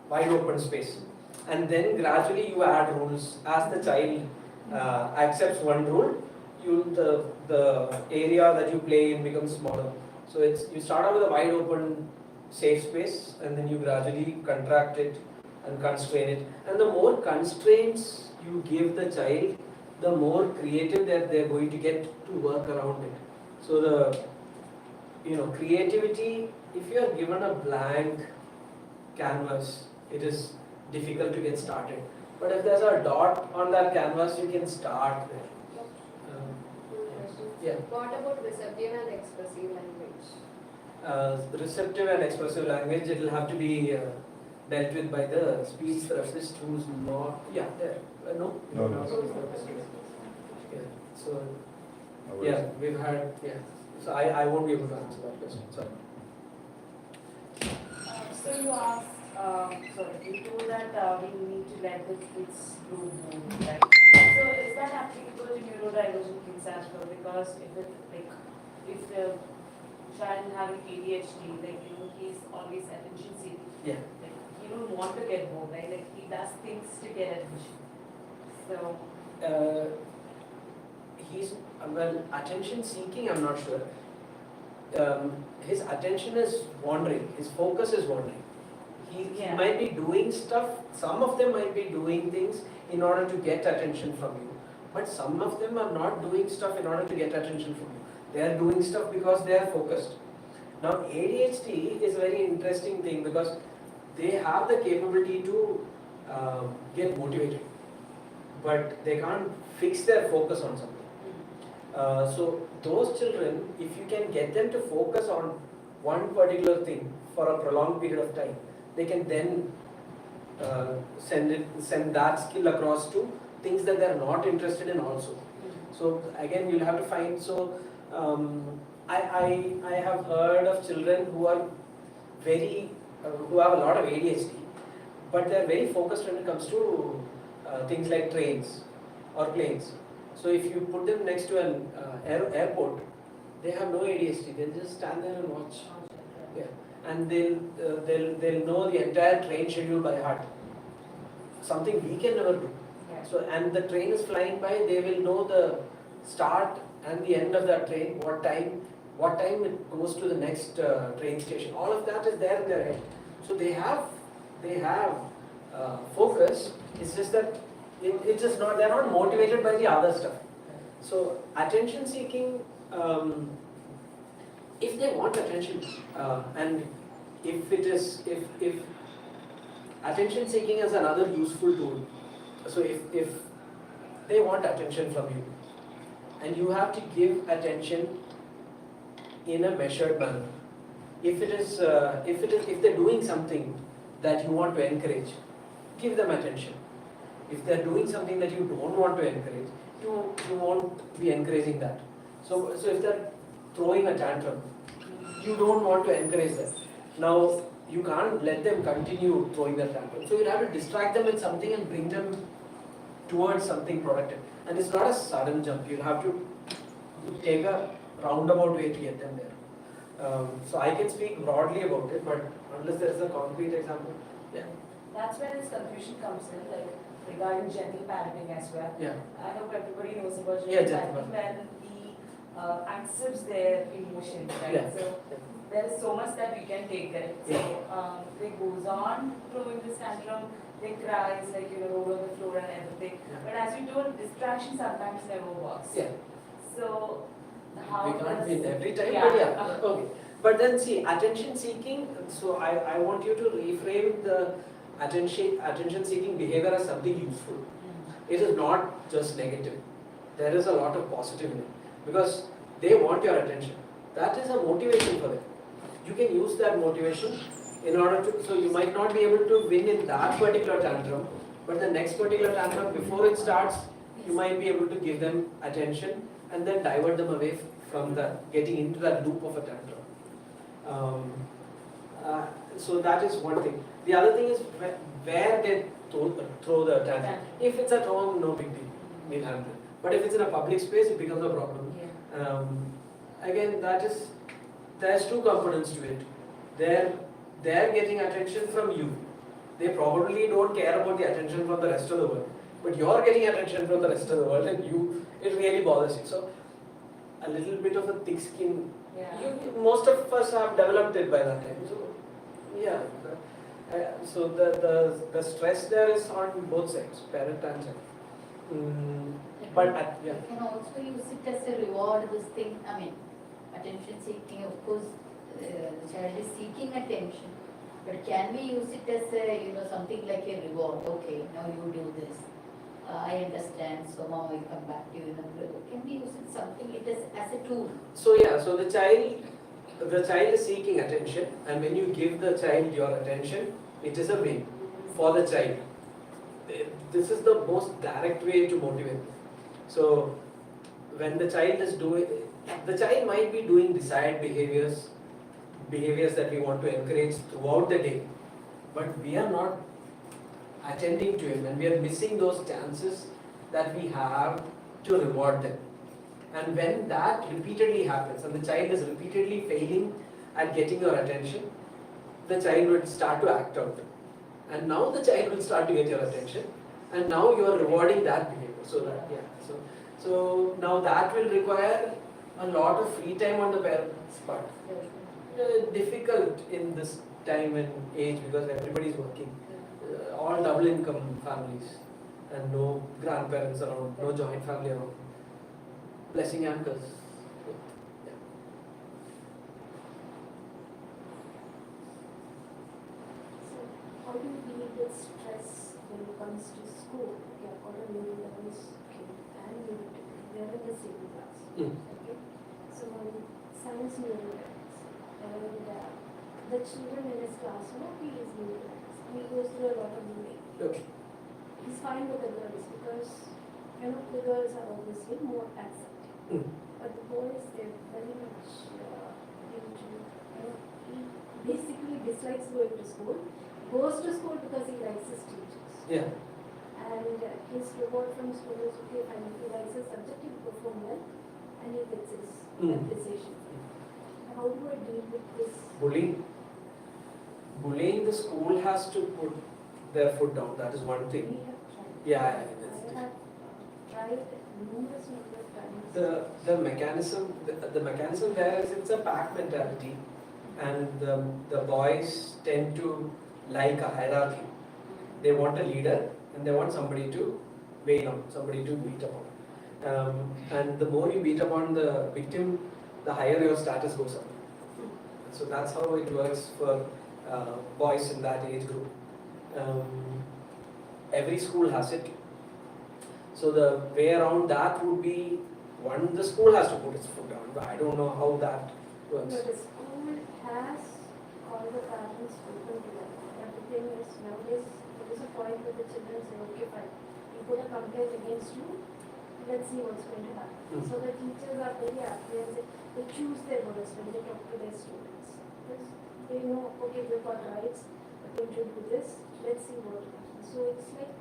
wide open space, and then gradually you add rules as the child accepts one rule. The area that you play in becomes smaller. So you start out with a wide open safe space, and then you gradually contract it and constrain it. And the more constraints you give the child, the more creative that they're going to get to work around it. So the creativity, if you are given a blank canvas, it is difficult to get started. But if there's a dot on that canvas, you can start there. Yeah. What about receptive and expressive language? Receptive and expressive language, it will have to be dealt with by the speech therapist who's not. Yeah, there. No? No. Yeah. So, No yeah, worries. we've had. Yeah. So I won't be able to answer that question. Sorry. So you asked, you told that we need to let the kids do more, right? So is that applicable to neurodivergent kids as well? Because if the child having ADHD, he's always attention seeking. Yeah. He don't want to get bored, right? He does things to get attention. So He's attention seeking. I'm not sure. His attention is wandering. His focus is wandering. He Yeah. might be doing stuff. Some of them might be doing things in order to get attention from you, but some of them are not doing stuff in order to get attention from you. They are doing stuff because they are focused. Now ADHD is a very interesting thing because they have the capability to get motivated, but they can't fix their focus on something. So those children, if you can get them to focus on one particular thing for a prolonged period of time, they can then send that skill across to things that they're not interested in also. So again, you'll have to find. So I have heard of children who are who have a lot of ADHD, but they're very focused when it comes to things like trains or planes. So if you put them next to an airport, they have no ADHD. They'll just stand there and watch. Yeah, and they'll know the entire train schedule by heart. Something we can never do. So and the train is flying by. They will know the start and the end of that train. What time it goes to the next train station. All of that is there in their head. So they have focus. It's just that it's just not. They're not motivated by the other stuff. So attention seeking. If they want attention, and if attention seeking is another useful tool. So if they want attention from you, and you have to give attention in a measured manner. If they're doing something that you want to encourage, give them attention. If they're doing something that you don't want to encourage, you won't be encouraging that. So if they're throwing a tantrum, you don't want to encourage them. Now you can't let them continue throwing their tantrum. So you'll have to distract them with something and bring them towards something productive. And it's not a sudden jump. You'll have to take a roundabout way to get them there. So I can speak broadly about it, but unless there is a concrete example, yeah. that's where this confusion comes in, regarding gentle parenting as well. Yeah. I hope everybody knows about Yeah, gentle gentle parenting when he accepts their emotions, right? Yeah. So there is so much that we can take it. So they goes on throwing this tantrum, they cries roll on the floor and everything. Yeah. But as you told, distraction sometimes never works. Yeah. So how We can't does- win every time, Yeah. but yeah, okay. But then see, attention seeking, so I want you to reframe the attention seeking behavior as something useful. It is not just negative. There is a lot of positive in it because they want your attention. That is a motivation for them. You can use that motivation in order to, so you might not be able to win in that particular tantrum, but the next particular tantrum, before it starts, you might be able to give them attention and then divert them away from getting into that loop of a tantrum. So that is one thing. The other thing is where they throw the tantrum. If it's at home, no big deal, we'll handle it. But if it's in a public space, it becomes a problem. Again, there's two components to it. They're getting attention from you. They probably don't care about the attention from the rest of the world, but you're getting attention from the rest of the world, and it really bothers you. So a little bit of a thick skin. Most of us have developed it by that time. So yeah. So the stress there is on both sides, parent and child. But You can also use it as a reward, this thing, I mean, attention seeking, of course, the child is seeking attention. But can we use it as a, something like a reward? Okay, now you do this. I understand, so now I come back to you in a little. Can we use it something as a tool? So yeah, so the child is seeking attention, and when you give the child your attention, it is a win for the child. This is the most direct way to motivate. So when the child might be doing desired behaviors that we want to encourage throughout the day, but we are not attending to him, and we are missing those chances that we have to reward them. And when that repeatedly happens, and the child is repeatedly failing at getting your attention, the child will start to act out. And now the child will start to get your attention, and now you are rewarding that behavior. So now that will require a lot of free time on the parents' part. Difficult in this time and age because everybody is working. All double income families, and no grandparents around, no joint family around. Blessing ankles. So how do you deal with stress when it comes to school? Okay, I've got a neurodiverse kid and neurotypical. They're in the same class. Okay. So science neurodiverse. And the children in his class, he is neurodiverse. He goes through a lot of bullying. Okay. He's fine with the girls because the girls are obviously more accepting. But the boys, they're very much into, he basically dislikes going to school. Goes to school because he likes his teachers. Yeah. And his reward from school is okay, and if he likes his subject, he will perform well, and he gets his appreciation. How do I deal with this? Bullying, the school has to put their foot down. That is one thing. We have tried. Yeah. I have tried numerous number of times. The mechanism there is it's a pack mentality, and the boys tend to like a hierarchy. They want a leader, and they want somebody to wail on, somebody to beat upon. And the more you beat upon the victim, the higher your status goes up. So that's how it works for boys in that age group. Every school has it. So the way around that would be, one, the school has to put its foot down, but I don't know how that works. But the school has all the parents open to that. But the thing is, nowadays, there is a point where the children say, okay, fine, we put a complaint against you, let's see what's going to happen. So the teachers are very apprehensive. They choose their words when they talk to their students. Because they know, okay, we've got rights, we're going to do this, let's see what happens. So it's like,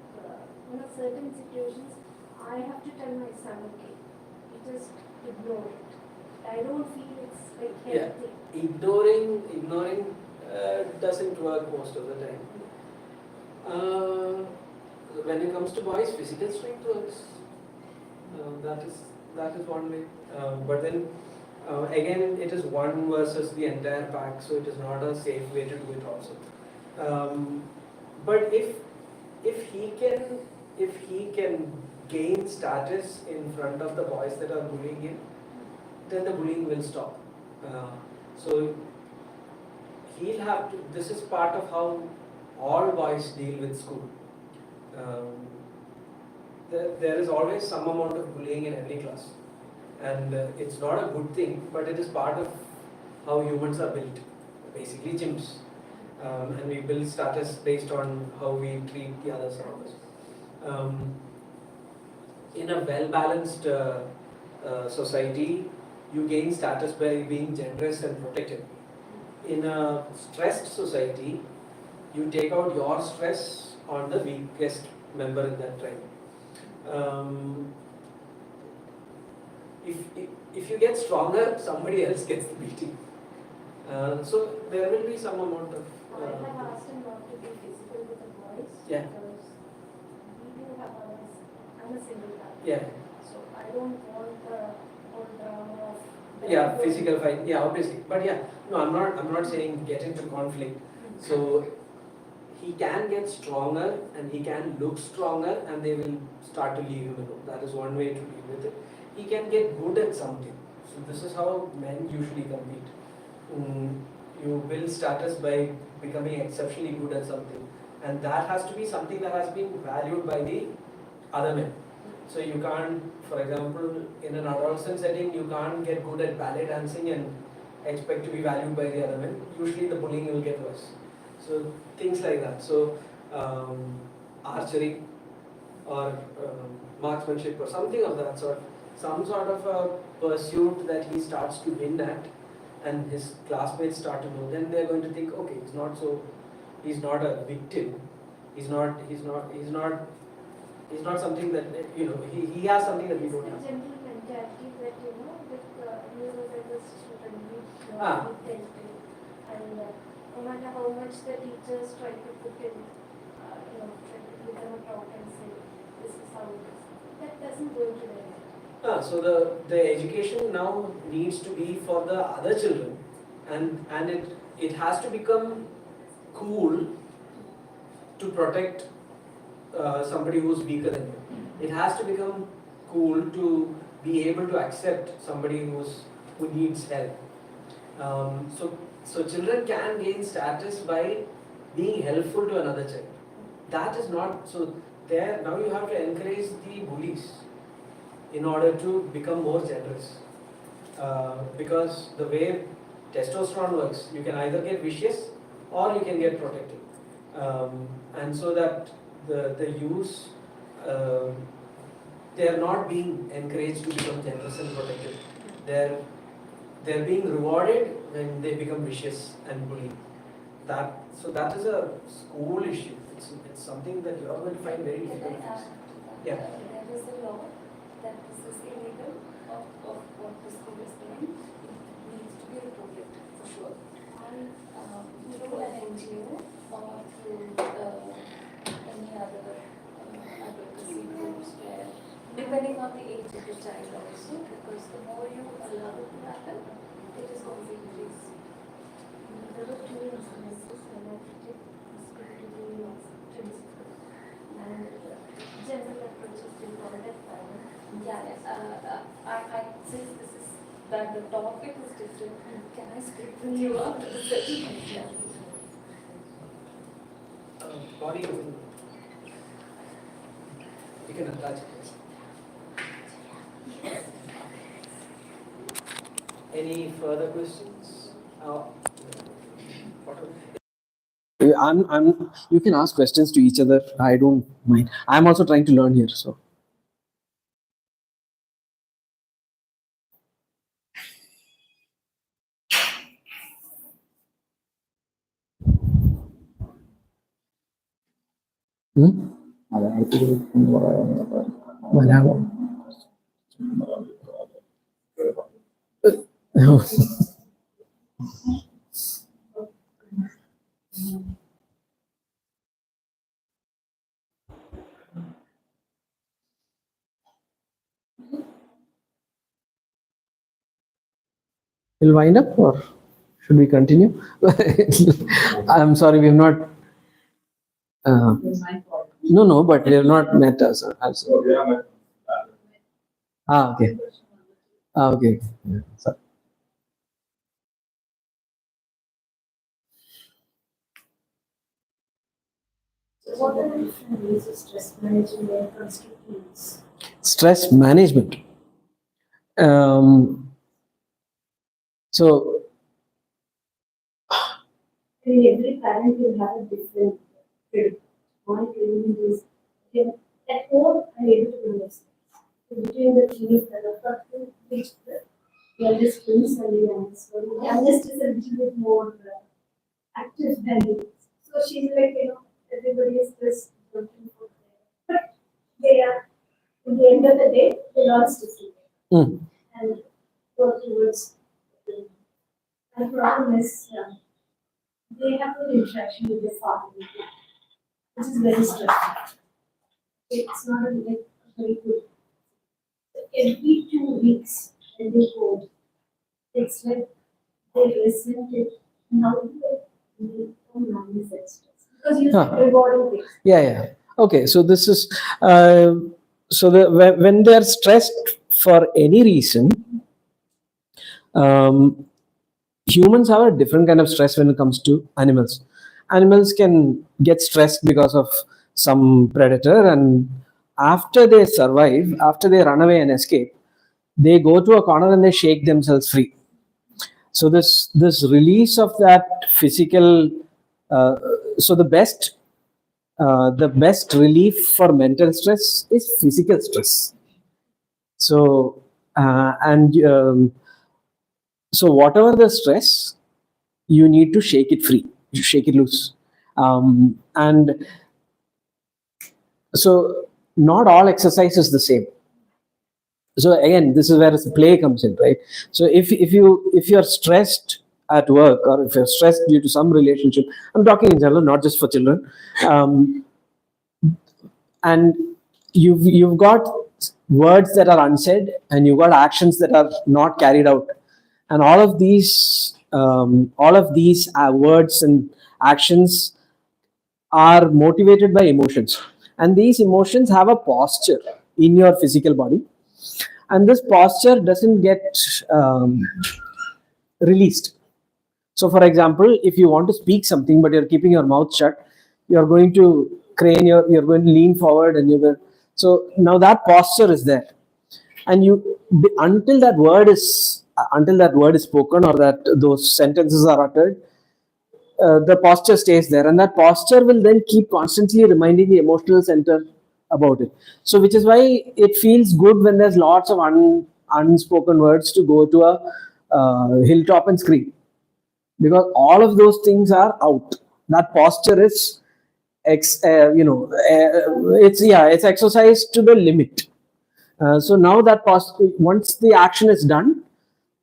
certain situations, I have to tell my son, okay, you just ignore it. I don't feel it's like healthy. Yeah, ignoring doesn't work most of the time. When it comes to boys, physical strength works. That is one way. But then again, it is one versus the entire pack, so it is not a safe way to do it also. But if he can gain status in front of the boys that are bullying him, then the bullying will stop. So he'll have to. This is part of how all boys deal with school. There is always some amount of bullying in every class, and it's not a good thing, but it is part of how humans are built, basically chimps, and we build status based on how we treat the others around us. In a well-balanced society, you gain status by being generous and protective. In a stressed society, you take out your stress on the weakest member in that tribe. If you get stronger, somebody else gets the beating. So there will be some amount of. I have asked him not to be physical with the boys. Yeah. Because we do have others. I'm a single guy. Yeah. So I don't want the whole drama of. Yeah, physical fight. Yeah, obviously. But yeah, no, I'm not saying get into conflict. So he can get stronger and he can look stronger, and they will start to leave him alone. That is one way to deal with it. He can get good at something. So this is how men usually compete. You build status by becoming exceptionally good at something, and that has to be something that has been valued by the other men. So you can't, for example, in an adolescent setting, you can't get good at ballet dancing and expect to be valued by the other men. Usually the bullying will get worse. So things like that. So archery or marksmanship or something of that sort, some sort of a pursuit that he starts to win at, and his classmates start to know, then they're going to think, okay, he's not a victim. He's not something that, he has something that we don't It's a have. general mentality that, with neurodiverse children, we Ah. tend to. And no matter how much the teachers try to put in, try to give them a talk and say, this is how it is. That doesn't go into their head. So the education now needs to be for the other children, and it has to become cool to protect somebody who's weaker than you. It has to become cool to be able to accept somebody who needs help. So children can gain status by being helpful to another child. That is not so. There now you have to encourage the bullies in order to become more generous. Because the way testosterone works, you can either get vicious or you can get protective. And so that the use, they are not being encouraged to become generous and protective. They're being rewarded when they become vicious and bully. That is a school issue. It's something that you are going to find very Can I difficult. add? Yeah. There is a law that this is illegal of what the school is doing. It needs to be reported for sure. And through an NGO or through any other advocacy groups where, depending on the age of the child also, because the more you allow it to happen, it is going to increase. There were two instances when I did discriminatory principle and general approaches to conduct violence. I since this is that the topic is different, can I speak with you after the session? Yeah. Body, you can attach it. Any further questions? You can ask questions to each other. I don't mind. I'm also trying to learn here, so. Malayalam We'll wind up, or should we continue? I'm sorry, we've not. No, but we have not met us. Okay. Okay. Yeah, sorry. So what are the different ways of stress management when it comes to teens? Stress management. So I mean, every parent will have a different training. My training is at home I'm able to understand. So between the teens and the first teach the youngest twins and the youngest one. The youngest is a little bit more active than the others. So So she's like, everybody is just looking for them. But they are, at the end of the day, they lost discipline Mm. and go towards the and the problem is they have good interaction with their family, which is very stressful. It's not like very good. Every 2 weeks when they go, it's like they resent it. Now they don't manifest it. Because you Huh. rewarding things. Yeah. Okay, so this is so when they're stressed for any reason, humans have a different kind of stress when it comes to animals. Animals can get stressed because of some predator, and after they survive, after they run away and escape, they go to a corner and they shake themselves free. So this release of that physical, so the best relief for mental stress is physical stress. So so whatever the stress, you need to shake it free, you shake it loose. And so not all exercise is the same. So again, this is where play comes in, right? So if you're stressed at work, or if you're stressed due to some relationship, I'm talking in general, not just for children, and you've got words that are unsaid, and you've got actions that are not carried out, and all of these words and actions are motivated by emotions, and these emotions have a posture in your physical body, and this posture doesn't get released. So for example, if you want to speak something but you're keeping your mouth shut, you're going to you're going to lean forward, and so now that posture is there, and until that word is spoken, or that those sentences are uttered, the posture stays there, and that posture will then keep constantly reminding the emotional center about it. So which is why it feels good when there's lots of unspoken words to go to a hilltop and scream, because all of those things are out. That posture is it's exercised to the limit. So now that once the action is done,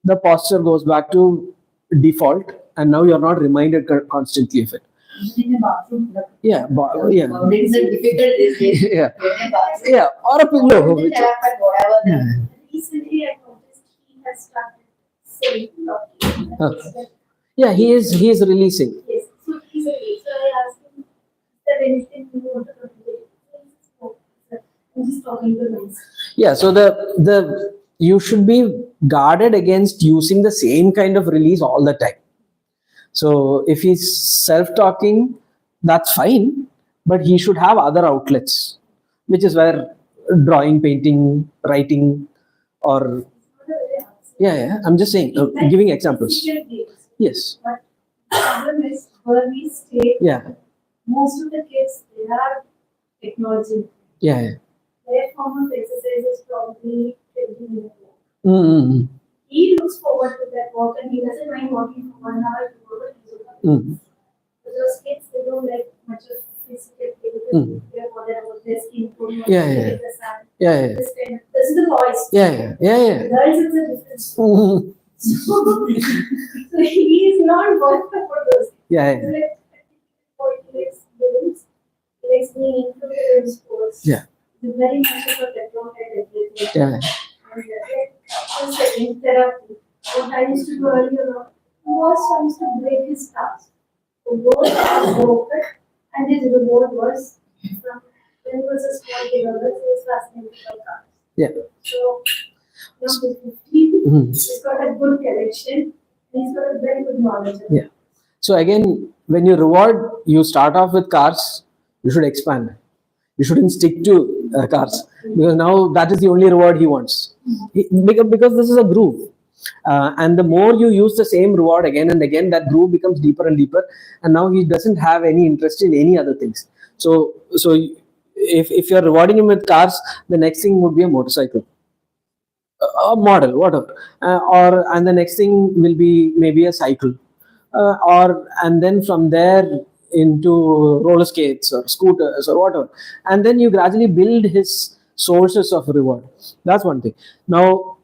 the posture goes back to default, and now you're not reminded constantly of it. In the bathroom. Yeah, Boundaries are difficult these days. yeah, When a bathroom. yeah, or a pillow. Or in the tap and whatever the- Recently, I noticed he has started saying talking. Okay. Yeah, he is releasing. Yes, so he's a so I asked him, is there anything you want to communicate? No, sir. I'm just talking to myself. Yeah, so the you should be guarded against using the same kind of release all the time. So if he's self-talking, that's fine, but he should have other outlets, which is where drawing, painting, writing, or I'm just saying, giving examples. Yes. But the problem is where we stay, Yeah. most of the kids, they are technology. Yeah. Their form of exercise is probably 20 minutes long. Mm-hmm. He looks forward to that walk and he doesn't mind walking for 1 hour to go to Mm. But those kids, they don't like much of physical activity. Mm. They're bothered about their skin tone, Yeah. the sun, Yeah. this kind of- this is the boys. Yeah. The girls, it's a different story. Mhm. So he is not bothered about those. Yeah. He's like, what he likes games, he likes being included in sports. Yeah. He's very much of a techno head everything. Yeah. And just like in therapy, what I used to do earlier on was I used to break his task. The board was broken, and his reward was from when he was a small kid, he was fascinated by cars. Yeah. So, now he's 15, Mhm. he's got a good collection, and he's got a very good knowledge. of Yeah. So again, when you reward, you start off with cars, you should expand. You shouldn't stick to cars, because now that is the only reward he wants. Because this is a groove. And the more you use the same reward again and again, that groove becomes deeper and deeper. And now he doesn't have any interest in any other things. So if you're rewarding him with cars, the next thing would be a motorcycle, a model, whatever, and the next thing will be maybe a cycle, and then from there roller skates or scooters or whatever, and then you gradually build his sources of reward. That's one thing. Now,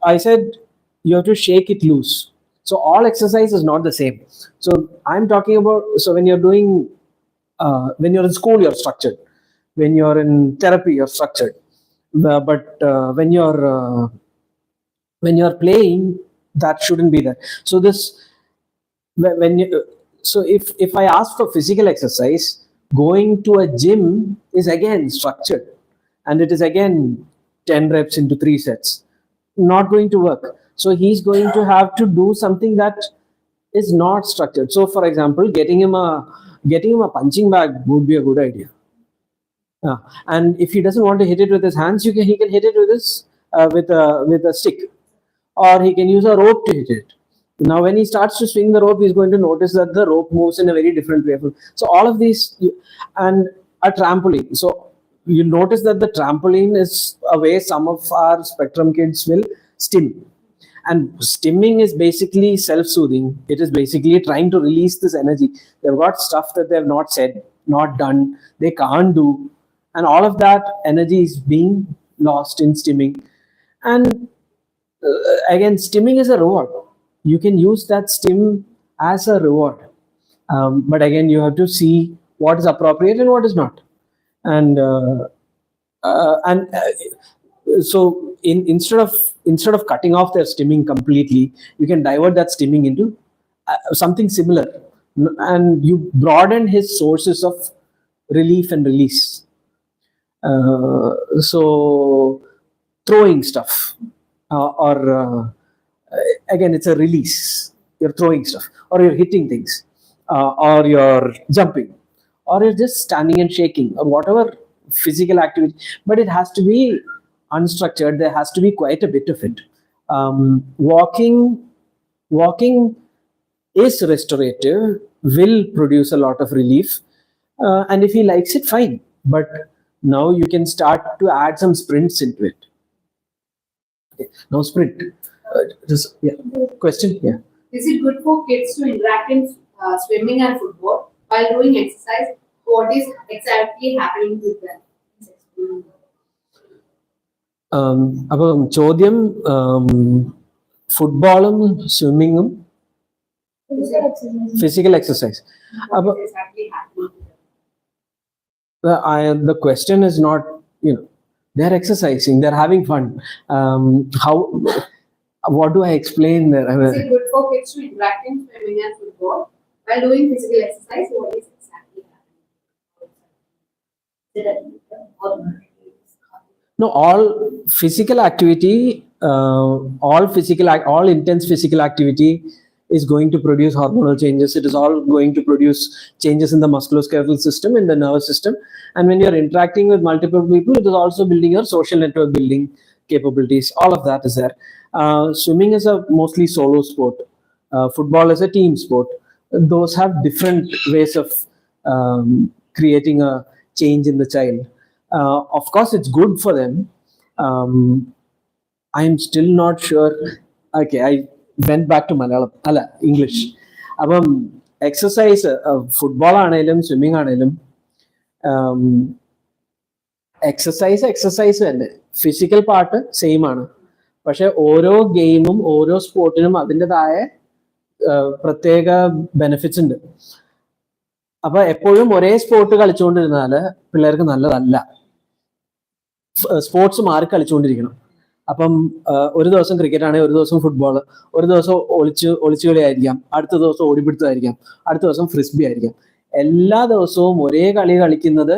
I said you have to shake it loose. So all exercise is not the same. So I'm talking about, so when you're doing, when you're in school, you're structured. When you're in therapy, you're structured. But when you're playing, that shouldn't be there. So this, when you, so if I ask for physical exercise, going to a gym is again structured, and it is again 10 reps into 3 sets. Not going to work. So he's going to have to do something that is not structured. So, for example, getting him a punching bag would be a good idea. And if he doesn't want to hit it with his hands, he can hit it with his with a stick, or he can use a rope to hit it. Now, when he starts to swing the rope, he's going to notice that the rope moves in a very different way. So, all of these, and a trampoline. So, you'll notice that the trampoline is a way some of our spectrum kids will stim. And stimming is basically self-soothing. It is basically trying to release this energy. They've got stuff that they've not said, not done, they can't do. And all of that energy is being lost in stimming. And again, stimming is a reward. You can use that stim as a reward. But again, you have to see what is appropriate and what is not. And so instead of cutting off their stimming completely, you can divert that stimming into something similar, and you broaden his sources of relief and release. So throwing stuff, or again, it's a release. You're throwing stuff, or you're hitting things, or you're jumping, or you're just standing and shaking, or whatever physical activity, but it has to be unstructured. There has to be quite a bit of it. Walking is restorative, will produce a lot of relief, and if he likes it, fine. But now you can start to add some sprints into it. Okay. Now sprint. Question? Yeah. Is it good for kids to interact in swimming and football while doing exercise? What is exactly happening with them? അപ്പം ചോദ്യം ഫുട്ബോളും സ്വിമ്മിങ്ങും physical exercise. What is exactly happening? The question is not, they're exercising, they're having fun. What do I explain there? Is it good for kids to interact in swimming and football while doing physical exercise? What is exactly happening? No, all physical activity, all intense physical activity is going to produce hormonal changes. It is all going to produce changes in the musculoskeletal system, in the nervous system. And when you're interacting with multiple people, it is also building your social network building capabilities. All of that is there. Swimming is a mostly solo sport. Football is a team sport. Those have different ways of creating a change in the child. Of course, it's good for them. I'm still not sure. Okay, I went back to Malayalam. English. Exercise, football ആണേലും swimming ആണേലും exercise തന്നെ. Physical part same ആണ്, പക്ഷെ ഓരോ ഗെയിമും ഓരോ സ്പോർട്ടിനും അതിൻ്റെതായ പ്രത്യേക ബെനിഫിറ്റ്സ് ഉണ്ട്. അപ്പൊ എപ്പോഴും ഒരേ സ്പോർട്ട് കളിച്ചുകൊണ്ടിരുന്നാല് പിള്ളേർക്ക് നല്ലതല്ല. സ്പോർട്സ് മാറി കളിച്ചുകൊണ്ടിരിക്കണം. അപ്പം ഒരു ദിവസം ക്രിക്കറ്റ് ആണെങ്കിൽ ഒരു ദിവസം ഫുട്ബോൾ, ഒരു ദിവസം ഒളിച്ചുകളി ആയിരിക്കാം, അടുത്ത ദിവസം ഓടിപ്പിടുത്തമായിരിക്കാം, അടുത്ത ദിവസം ഫ്രിസ്ബി ആയിരിക്കാം. എല്ലാ ദിവസവും ഒരേ കളി കളിക്കുന്നത്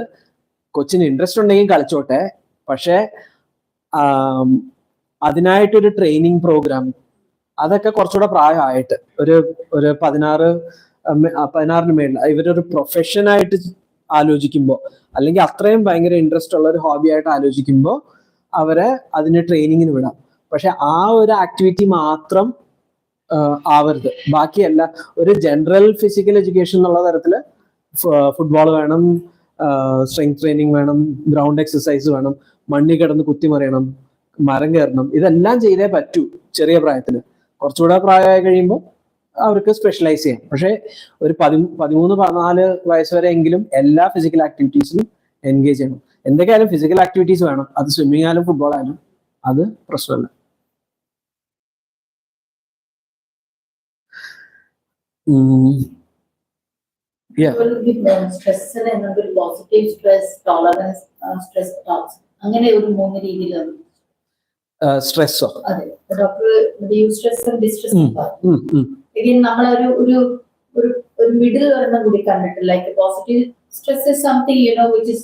കൊച്ചിന് ഇൻട്രസ്റ്റ് ഉണ്ടെങ്കിൽ കളിച്ചോട്ടെ, പക്ഷെ അതിനായിട്ടൊരു ട്രെയിനിങ് പ്രോഗ്രാം അതൊക്കെ കുറച്ചുകൂടെ പ്രായമായിട്ട് ഒരു 16-ന് മേളിൽ ഇവരൊരു പ്രൊഫഷനായിട്ട് ആലോചിക്കുമ്പോൾ, അല്ലെങ്കിൽ അത്രയും ഭയങ്കര ഇൻട്രസ്റ്റ് ഉള്ള ഒരു ഹോബി ആയിട്ട് ആലോചിക്കുമ്പോൾ അവരെ അതിന് ട്രെയിനിങ്ങിന് വിടാം. പക്ഷെ ആ ഒരു ആക്ടിവിറ്റി മാത്രം ആവരുത്, ബാക്കിയല്ല. ഒരു ജനറൽ ഫിസിക്കൽ എഡ്യൂക്കേഷൻ എന്നുള്ള തരത്തില് ഫുട്ബോൾ വേണം, സ്ട്രെങ്ത് ട്രെയിനിങ് വേണം, ഗ്രൗണ്ട് എക്സസൈസ് വേണം, മണ്ണിൽ കിടന്ന് കുത്തിമറിയണം, മരം കയറണം, ഇതെല്ലാം ചെയ്തേ പറ്റൂ ചെറിയ പ്രായത്തില്. കുറച്ചുകൂടെ പ്രായമായി കഴിയുമ്പോൾ അവർക്ക് സ്പെഷ്യലൈസ് ചെയ്യാം. പക്ഷെ ഒരു 13-14 വരെ എങ്കിലും എല്ലാ ഫിസിക്കൽ ആക്ടിവിറ്റീസിലും എൻഗേജ് ചെയ്യണം. എന്തൊക്കെയായാലും ഫിസിക്കൽ ആക്ടിവിറ്റീസ് വേണം. അത് സ്വിമ്മിംഗ് ആയാലും ഫുട്ബോൾ ആയാലും അത് പ്രശ്നമല്ല. സ്ട്രെസ് എന്നൊരു positive stress, tolerance, stress talks, അങ്ങനെ ഒരു 3 രീതിയിലാണ്. സ്ട്രെസ്സോ? അതെ, ഡോക്ടർ സ്ട്രെസ് ഡിസ്ട്രെസ് നമ്മളൊരു ഒരു ഒരു മിഡിൽ ഒരെണ്ണം കൂടി കണ്ടിട്ട്, like positive stress is something which is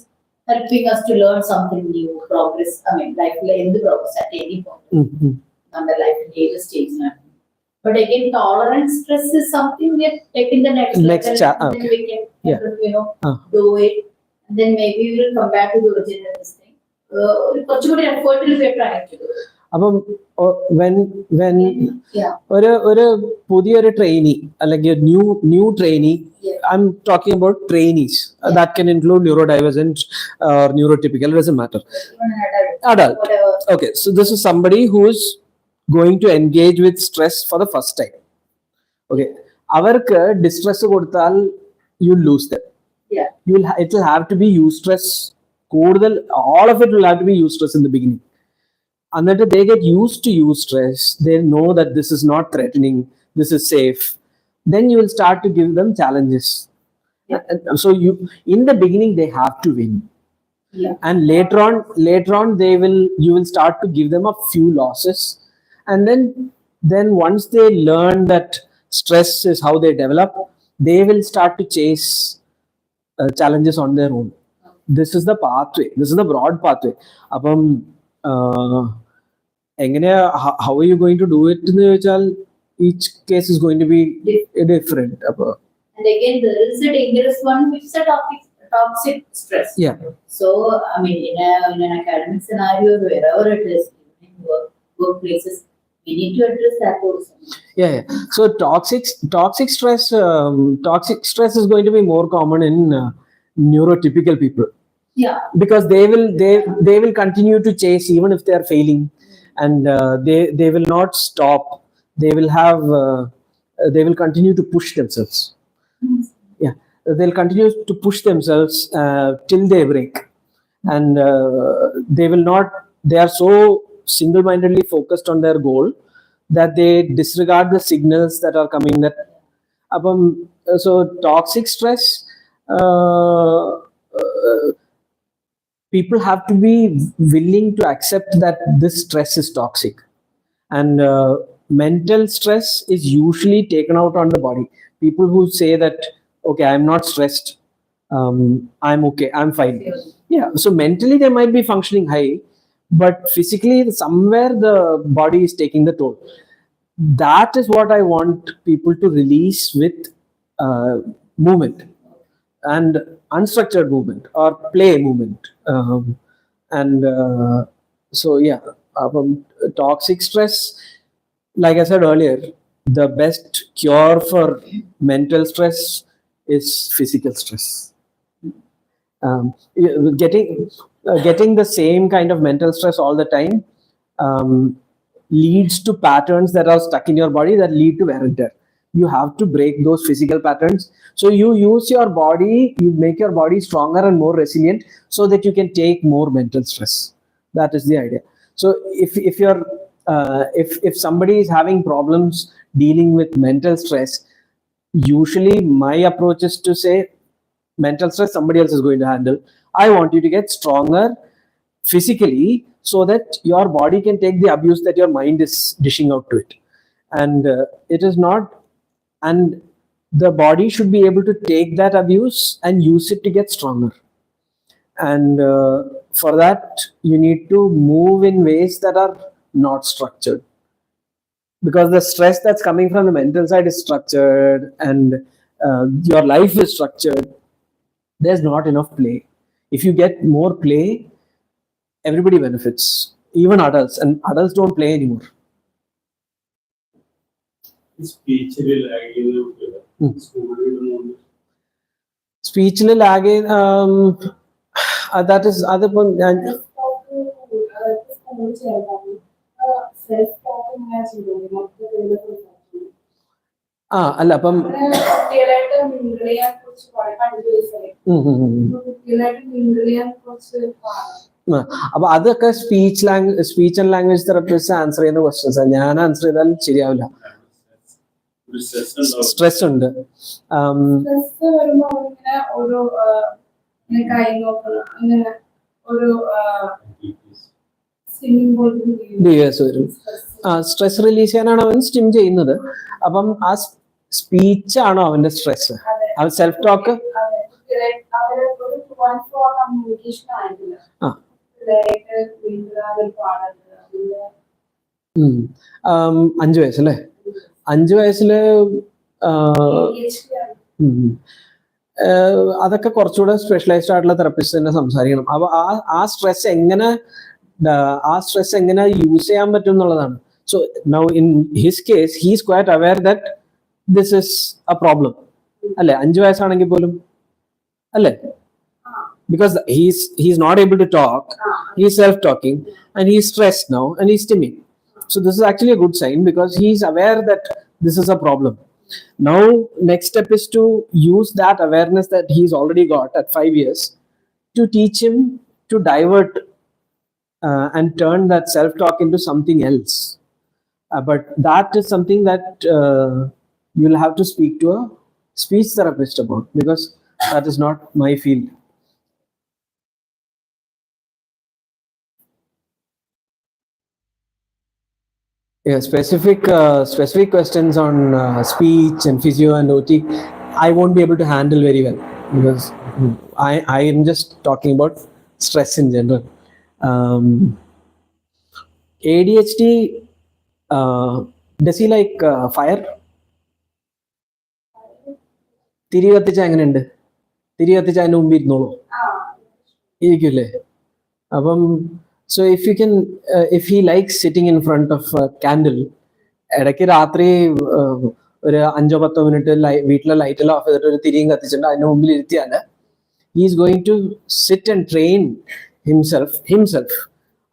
helping us to learn something new, progress. I mean, ലൈഫിലെ എന്ത് പ്രോഗ്രസ് at any point നമ്മുടെ ലൈഫിന്റെ ഏത് സ്റ്റേജിലാണ്. But again, tolerance stress is something we are taking the next level, and then we can do it, and then maybe we will come back to the original this thing. കുറച്ചുകൂടി effort we are trying to do. അപ്പം ഒരു പുതിയൊരു trainee അല്ലെങ്കിൽ new trainee, I'm talking about trainees that can include neurodivergent or neurotypical, it doesn't matter. Adult. Okay, so this is somebody who is going to engage with stress for the first time. Okay, അവർക്ക് distress കൊടുത്താൽ you lose them. It will have to be eustress. കൂടുതൽ, all of it will have to be eustress in the beginning. Until they get used to eustress, they know that this is not threatening, this is safe. Then you will start to give them challenges. So in the beginning they have to win. And later on you will start to give them a few losses, and then once they learn that stress is how they develop, they will start to chase challenges on their own. This is the pathway, this is the broad pathway. Apam how are you going to do it എന്ന് ചോദിച്ചാൽ each case is going to be different. And again, there is a dangerous one, which is a toxic stress. So I mean, in an academic scenario, wherever it is, in workplaces, we need to address that also. So toxic stress is going to be more common in neurotypical people. Because they will continue to chase even if they are failing, and they will not stop. They will continue to push themselves. They'll continue to push themselves till they break, and they are so single-mindedly focused on their goal that they disregard the signals that are coming. So toxic stress, people have to be willing to accept that this stress is toxic, and mental stress is usually taken out on the body. People who say that, okay, I'm not stressed, I'm okay, I'm fine. So mentally they might be functioning high, but physically somewhere the body is taking the toll. That is what I want people to release with movement, and unstructured movement or play movement. Toxic stress, like I said earlier, the best cure for mental stress is physical stress. Getting the same kind of mental stress all the time leads to patterns that are stuck in your body that lead to wear and tear. You have to break those physical patterns. So you use your body, you make your body stronger and more resilient so that you can take more mental stress. That is the idea. So if somebody is having problems dealing with mental stress, usually my approach is to say, mental stress somebody else is going to handle. I want you to get stronger physically so that your body can take the abuse that your mind is dishing out to it. And it is not, and the body should be able to take that abuse and use it to get stronger. And for that you need to move in ways that are not structured, because the stress that's coming from the mental side is structured, and your life is structured. There's not enough play. If you get more play, everybody benefits, even adults, and adults don't play anymore. സ്പീച്ചിൽ lag, that is അതിപ്പം ഞാൻ അല്ല അപ്പം കുട്ടികളായിട്ട് mingle ചെയ്യാൻ കുറച്ച് പാടാണ്. 5 വയസ്സായി. കുട്ടികളായിട്ട് മിങ്കിൾ ചെയ്യാൻ കുറച്ച് പാടാണ്. അപ്പൊ അതൊക്കെ speech and language therapist answer ചെയ്യുന്ന ക്വസ്റ്റ്യൻസ്. ഞാൻ ആൻസർ ചെയ്താൽ ശരിയാവില്ല. സ്ട്രെസ് ഉണ്ട്. സ്ട്രെസ് വരുമ്പോ ഇങ്ങനെ ഒരു കൈ നോക്കണം, അങ്ങനെ ഒരു സ്റ്റിമ്മിംഗ് ബിഹേവിയേഴ്സ് വരും. സ്ട്രെസ് റിലീസ് ചെയ്യാനാണ് അവൻ സ്റ്റിം ചെയ്യുന്നത്. അപ്പം ആ സ്പീച്ച് ആണോ അവന്റെ സ്ട്രെസ്? അവൻ സെൽഫ് ടോക്ക് കമ്മ്യൂണിക്കേഷൻ ആയിട്ടില്ല. 5 വയസ്സല്ലേ? 5 വയസ്സില് അതൊക്കെ കുറച്ചുകൂടെ സ്പെഷ്യലൈസ്ഡ് ആയിട്ടുള്ള തെറപ്പിസ്റ്റ് തന്നെ സംസാരിക്കണം. അപ്പൊ ആ സ്ട്രെസ് എങ്ങനെ യൂസ് ചെയ്യാൻ പറ്റും എന്നുള്ളതാണ്. So now in his case he's quite aware that this is A problem അല്ലെ? 5 വയസ്സാണെങ്കിൽ പോലും അല്ലെ? Because he's not able to talk, he's self-talking, and he's stressed now, and he's stimming. So this is actually a good sign because he's aware that this is a problem. Now, next step is to use that awareness that he's already got at 5 years to teach him to divert and turn that self-talk into something else. But that is something that you'll have to speak to a speech therapist about, because that is not my field. Yeah, specific questions on speech and physio and OT, I won't be able to handle very well because I am just talking about stress in general. ADHD, does he like fire? തിരി കത്തിച്ച എങ്ങനെയുണ്ട്? തിരി കത്തിച്ച അതിന് മുമ്പ് ഇരുന്നോളൂ ഇരിക്കൂലേ? അപ്പം so if he likes sitting in front of a candle, ഇടയ്ക്ക് രാത്രി ഒരു 5-10 മിനിറ്റ് വീട്ടിലെ ലൈറ്റെല്ലാം ഓഫ് ചെയ്തിട്ട് ഒരു തിരിയും കത്തിച്ചിട്ട് അതിന്റെ മുമ്പിൽ ഇരുത്തിയാൽ he is going to sit and train himself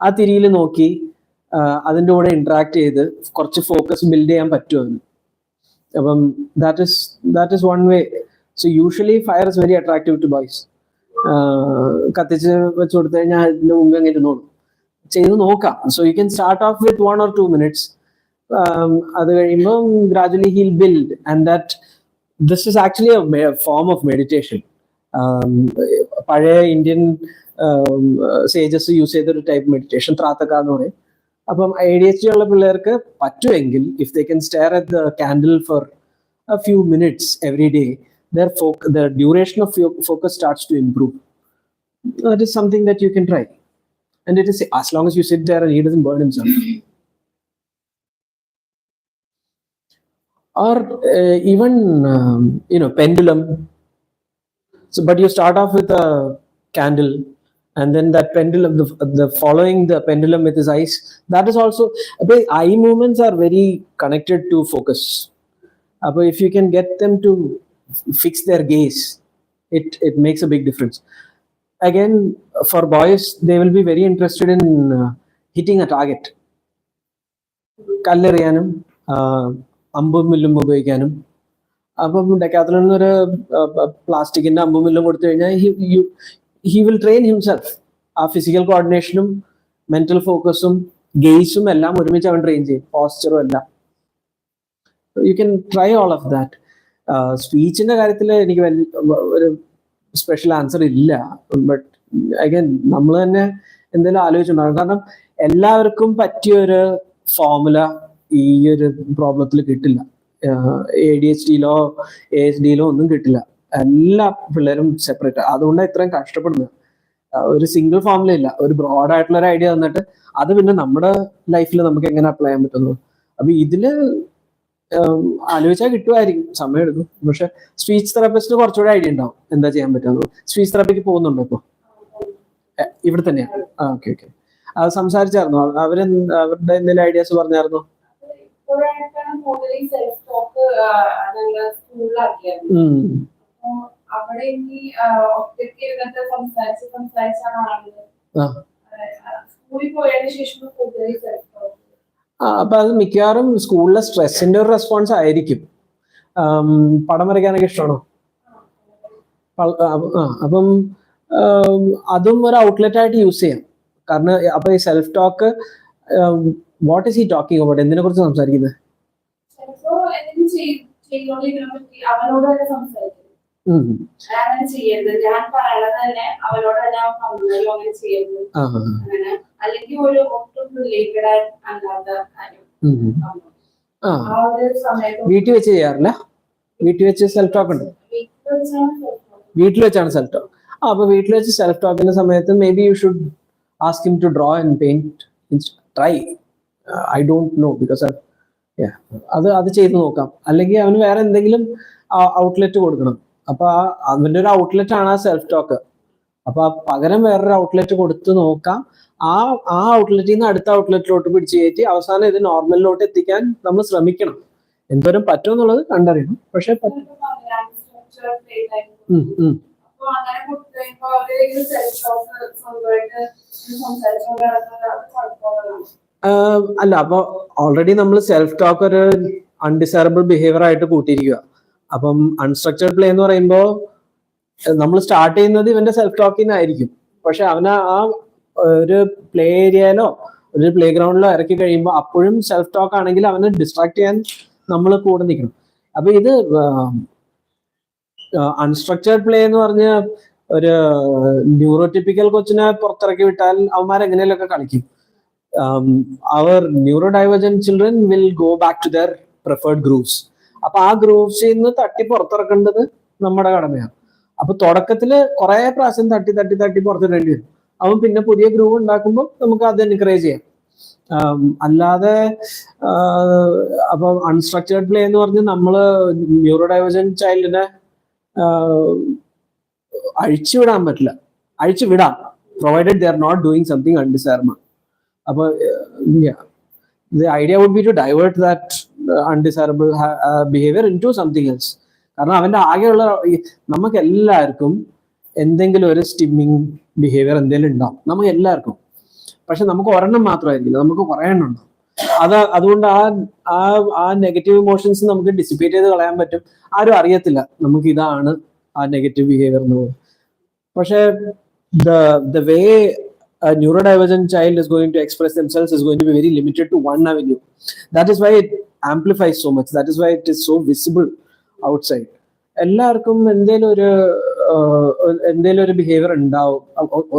ആ തിരിയിൽ നോക്കി അതിൻ്റെ കൂടെ ഇന്ററാക്ട് ചെയ്ത് കുറച്ച് ഫോക്കസ് ബിൽഡ് ചെയ്യാൻ പറ്റുമെന്ന്. അപ്പം that is one way. So usually fire is very attractive to boys. കത്തിച്ച് വെച്ച് കൊടുത്തു കഴിഞ്ഞാൽ അതിന്റെ മുമ്പ് അങ്ങനെ ഇരുന്നോളൂ. ചെയ്ത് നോക്കാം. So you can start off with 1 or 2 minutes. അത് കഴിയുമ്പോൾ gradually he'll build, and that this is actually a form of meditation. പഴയ ഇന്ത്യൻ സേജസ് യൂസ് ചെയ്തൊരു ടൈപ്പ് മെഡിറ്റേഷൻ ത്രാത്തക്ക എന്ന് പറയും. അപ്പം ADHD ഉള്ള പിള്ളേർക്ക് പറ്റുമെങ്കിൽ if they can stare at the candle for a few minutes every day, the duration of your focus starts to improve. That is something that you can try. And it is as long as you sit there and he doesn't burn himself. Or even pendulum. So but you start off with a candle, and then that pendulum, the following the pendulum with his eyes, that is also, eye movements are very connected to focus. But if you can get them to fix their gaze, it makes a big difference. Again, for boys, they will be very interested in hitting a target. കല്ലെറിയാനും അമ്പും മില്ലും ഉപയോഗിക്കാനും. അപ്പം ഡെക്കാത്തലോണിൽ ഒരു പ്ലാസ്റ്റിക്കിന്റെ അമ്പും മില്ലും കൊടുത്തു കഴിഞ്ഞാൽ he will train himself. ആ physical കോർഡിനേഷനും mental ഫോക്കസും ഗെയ്സും എല്ലാം ഒരുമിച്ച് അവൻ ട്രെയിൻ ചെയ്യും, പോസ്ചറും എല്ലാം. You can try all of that. സ്പീച്ചിന്റെ കാര്യത്തിൽ എനിക്ക് ഒരു സ്പെഷ്യൽ ആൻസർ ഇല്ല. ബട്ട് അഗൈൻ നമ്മൾ തന്നെ എന്തെങ്കിലും ആലോചിച്ചിട്ടുണ്ടാകും. കാരണം എല്ലാവർക്കും പറ്റിയൊരു ഫോർമുല ഈ ഒരു പ്രോബ്ലത്തിൽ കിട്ടില്ല. ADHDയിലോ ASDയിലോ ഒന്നും കിട്ടില്ല. എല്ലാ പിള്ളേരും സെപ്പറേറ്റ്. അതുകൊണ്ടാണ് ഇത്രയും കഷ്ടപ്പെടുന്നത്. ഒരു സിംഗിൾ ഫോർമുല ഇല്ല. ഒരു ബ്രോഡ് ആയിട്ടുള്ള ഒരു ഐഡിയ തന്നിട്ട് അത് പിന്നെ നമ്മുടെ ലൈഫിൽ നമുക്ക് എങ്ങനെ അപ്ലൈ ചെയ്യാൻ പറ്റുന്നു. അപ്പൊ ഇതില് ആലോചിച്ചാൽ കിട്ടുമായിരിക്കും, സമയം എടുക്കും. പക്ഷെ സ്പീച്ച് തെറാപ്പിസ്റ്റിന് കുറച്ചുകൂടെ ഐഡിയ ഉണ്ടാവും എന്താ ചെയ്യാൻ പറ്റുന്നത്. സ്പീച്ച് തെറാപ്പിക്ക് പോകുന്നുണ്ടോ ഇപ്പൊ? ഇവിടെ തന്നെയാണ്. ഓക്കെ. അത് സംസാരിച്ചായിരുന്നോ? അവരുടെ എന്തെങ്കിലും ഐഡിയാസ് പറഞ്ഞായിരുന്നോ? അവിടെ ഇനി ഒറ്റയ്ക്ക് ഇരുന്നിട്ട് സംസാരിച്ചാണ് ആളുകൾ സ്കൂളിൽ പോയതിനു ശേഷം കൂടുതൽ അപ്പൊ അത് മിക്കവാറും സ്കൂളിലെ സ്ട്രെസ്സിന്റെ ഒരു റെസ്പോൺസ് ആയിരിക്കും. പടം വരയ്ക്കാനൊക്കെ ഇഷ്ടമാണോ? അപ്പം അതും ഒരു ഔട്ട്ലെറ്റ് ആയിട്ട് യൂസ് ചെയ്യാം. കാരണം അപ്പൊ ഈ self talk, what is he talking about, എന്തിനെ കുറിച്ച് സംസാരിക്കുന്നത്? ചിലപ്പോ എന്തെങ്കിലും ചെയ്തോണ്ടിരിക്കുന്ന പറ്റി അവനോട് തന്നെ സംസാരിക്കും. അങ്ങനെ ചെയ്യരുത്, ഞാൻ പറയണത് തന്നെ അവനോട് തന്നെ പറഞ്ഞാലും അങ്ങനെ ചെയ്യരുത്, അങ്ങനെ അല്ലെങ്കിൽ ഒരു ഒട്ടും റിലേറ്റഡ് അല്ലാത്ത കാര്യം ആ ഒരു സമയത്ത് വീട്ടിൽ വെച്ച് ചെയ്യാറില്ല? വീട്ടിൽ വെച്ച് സെൽഫ് ടോക്ക് ഉണ്ട്? വീട്ടിൽ വെച്ചാണ് സെൽഫ് ടോക്ക്. അപ്പൊ വീട്ടിൽ വെച്ച് സെൽഫ് ടോക്കിന്റെ സമയത്ത് maybe you should ask him to draw and paint. Try. I don't know because അത് ചെയ്ത് നോക്കാം. അല്ലെങ്കിൽ അവന് വേറെ എന്തെങ്കിലും ഔട്ട്ലെറ്റ് കൊടുക്കണം. അപ്പൊ അവന്റെ ഒരു ഔട്ട്ലെറ്റ് ആണ് ആ സെൽഫ് ടോക്ക്. അപ്പൊ പകരം വേറൊരു ഔട്ട്ലെറ്റ് കൊടുത്ത് നോക്കാം. ആ ഔട്ട്ലെറ്റിൽ നിന്ന് അടുത്ത ഔട്ട്ലെറ്റിലോട്ട് പിടിച്ചു കയറ്റി അവസാനം ഇത് നോർമലിലോട്ട് എത്തിക്കാൻ നമ്മൾ ശ്രമിക്കണം. എന്തോരം പറ്റും എന്നുള്ളത് കണ്ടറിയണം. പക്ഷെ അല്ല, അപ്പൊ ഓൾറെഡി നമ്മൾ സെൽഫ് ടോക്ക് ഒരു അൺഡിസൈറബിൾ ബിഹേവിയർ ആയിട്ട് കൂട്ടിയിരിക്കുക. അപ്പം അൺസ്ട്രക്ചർഡ് പ്ലേ എന്ന് പറയുമ്പോൾ നമ്മൾ സ്റ്റാർട്ട് ചെയ്യുന്നത് ഇവന്റെ സെൽഫ് ടോക്കിന്നായിരിക്കും. പക്ഷെ അവന് ആ ഒരു പ്ലേ ഏരിയയിലോ ഒരു പ്ലേ ഗ്രൗണ്ടിലോ ഇറക്കി കഴിയുമ്പോൾ അപ്പോഴും സെൽഫ് ടോക്ക് ആണെങ്കിൽ അവനെ ഡിസ്ട്രാക്ട് ചെയ്യാൻ നമ്മൾ കൂടെ നിൽക്കണം. അപ്പൊ ഇത് അൺസ്ട്രക്ചർഡ് പ്ലേ എന്ന് പറഞ്ഞ ഒരു ന്യൂറോടിപ്പിക്കൽ കൊച്ചിനെ പുറത്തിറക്കി വിട്ടാൽ അവന്മാരെങ്ങനെയൊക്കെ കളിക്കും. അവർ neurodivergent children will go back to their preferred grooves. അപ്പൊ ആ ഗ്രൂവ്സിൽ നിന്ന് തട്ടി പുറത്തിറക്കേണ്ടത് നമ്മുടെ കടമയാണ്. അപ്പൊ തുടക്കത്തില് കുറെ പ്രാവശ്യം തട്ടി പുറത്തിടേണ്ടി വരും. അവൻ പിന്നെ പുതിയ ഗ്രൂവ് ഉണ്ടാക്കുമ്പോൾ നമുക്ക് അത് എൻകറേജ് ചെയ്യാം. അല്ലാതെ അപ്പൊ അൺസ്ട്രക്ചേർഡ് പ്ലേ എന്ന് പറഞ്ഞ് നമ്മള് ന്യൂറോഡൈവർജന്റ് ചൈൽഡിനെ അഴിച്ചുവിടാൻ പറ്റില്ല. അഴിച്ചുവിടാം, provided they are not doing something undesirable. അപ്പൊ the idea would be to divert that undesirable behavior into something else. കാരണം അവന്റെ ആകെയുള്ള നമുക്ക് എല്ലാവർക്കും എന്തെങ്കിലും ഒരു സ്റ്റിമ്മിങ് ബിഹേവിയർ എന്തെങ്കിലും ഉണ്ടാവും, നമുക്ക് എല്ലാവർക്കും. പക്ഷെ നമുക്ക് ഒരെണ്ണം മാത്രമായിരിക്കില്ല, നമുക്ക് കുറെ എണ്ണം ഉണ്ടാവും. അതുകൊണ്ട് ആ നെഗറ്റീവ് ഇമോഷൻസ് നമുക്ക് ഡിസിപ്പേറ്റ് ചെയ്ത് കളയാൻ പറ്റും. ആരും അറിയത്തില്ല നമുക്ക് ഇതാണ് ആ നെഗറ്റീവ് ബിഹേവിയർ എന്ന് പറയുന്നത്. പക്ഷെ the way a neurodivergent child is going to express themselves is going to be very limited to one avenue. That is why it amplifies so much. That is why it is so visible outside. എല്ലാവർക്കും എന്തെങ്കിലും ഒരു behaviour ഉണ്ടാവും.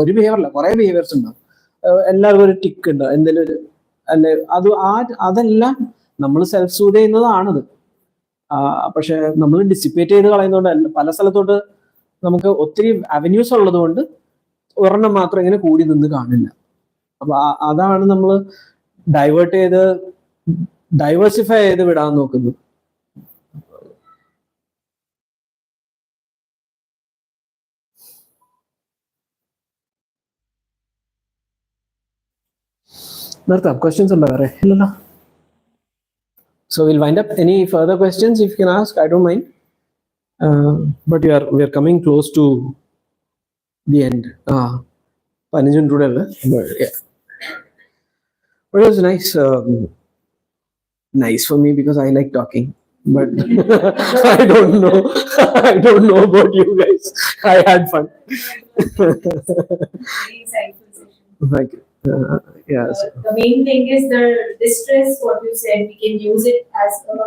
ഒരു behaviour അല്ല, കുറെ ബിഹേവിയർസ് ഉണ്ടാവും. എല്ലാവർക്കും ഒരു ടിക്ക് ഉണ്ടാവും, എന്തെങ്കിലും ഒരു അല്ലെ. അതെല്ലാം നമ്മൾ സെൽഫ് സൂഡ് ചെയ്യുന്നതാണത്. പക്ഷെ നമ്മൾ ഡിസിപ്പേറ്റ് ചെയ്ത് കളയുന്നതുകൊണ്ട് പല സ്ഥലത്തോട്ട് നമുക്ക് ഒത്തിരി അവന്യൂസ് ഉള്ളത് കൊണ്ട് ഒരെണ്ണം മാത്രം ഇങ്ങനെ കൂടി നിന്ന് കാണില്ല. അപ്പൊ അതാണ് നമ്മൾ ഡൈവേഴ്സിഫൈ ചെയ്ത് വിടാൻ നോക്കുന്നത്. നിർത്താം. ക്വസ്റ്റ്യൻസ് ഉണ്ടോ വേറെ? ഇല്ലല്ലോ. So we'll wind up. Any further questions if you can ask, I don't mind. But we are coming close to the end. 15 today, yeah. But it was nice for me because I like talking. But I don't know about you guys. I had fun. Thank you. Yeah. The main thing is the distress. What you said, we can use it as a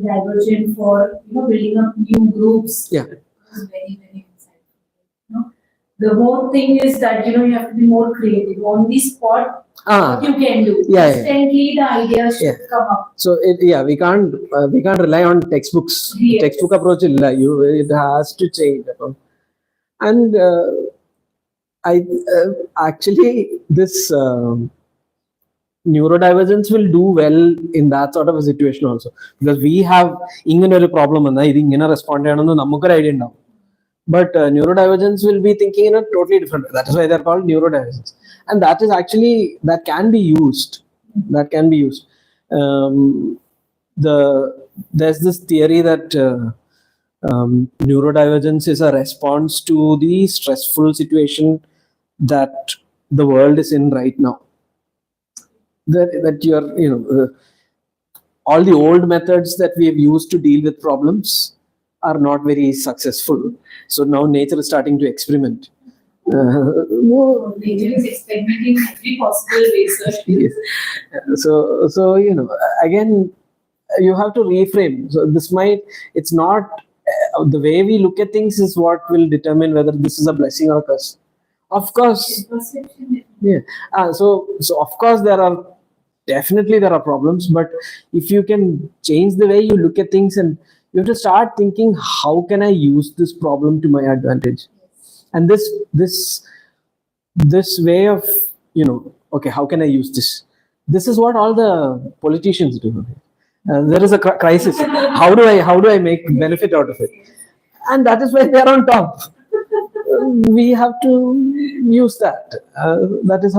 diversion for building up new groups. Yeah. It's very insightful. The whole thing is that you have to be more creative on the spot. What you can do. Instantly the ideas should come up. So we can't rely on textbooks. Yes. Textbook approach illa. It has to change. And actually this neurodivergence will do well in that sort of a situation also, because we have ingane oru problem enna idu ingane respond cheyanennu namukku oru idea undav. But neurodivergence will be thinking in a totally different way. That is why they are called neurodivergence. And that can be used. There's this theory that neurodivergence is a response to the stressful situation that the world is in right now. That you're all the old methods that we have used to deal with problems are not very successful. So now nature is starting to experiment. Nature is experimenting in every possible way, sir. Yes. So again, you have to reframe. So this might, it's not the way we look at things is what will determine whether this is a blessing or a curse. Of course, Perception. yeah. So of course there are problems, but if you can change the way you look at things, and you have to start thinking, how can I use this problem to my advantage? And this way of, okay, how can I use this? This is what all the politicians do. There is a crisis. How do I make benefit out of it? And that is why they are on top. We have to use that. That is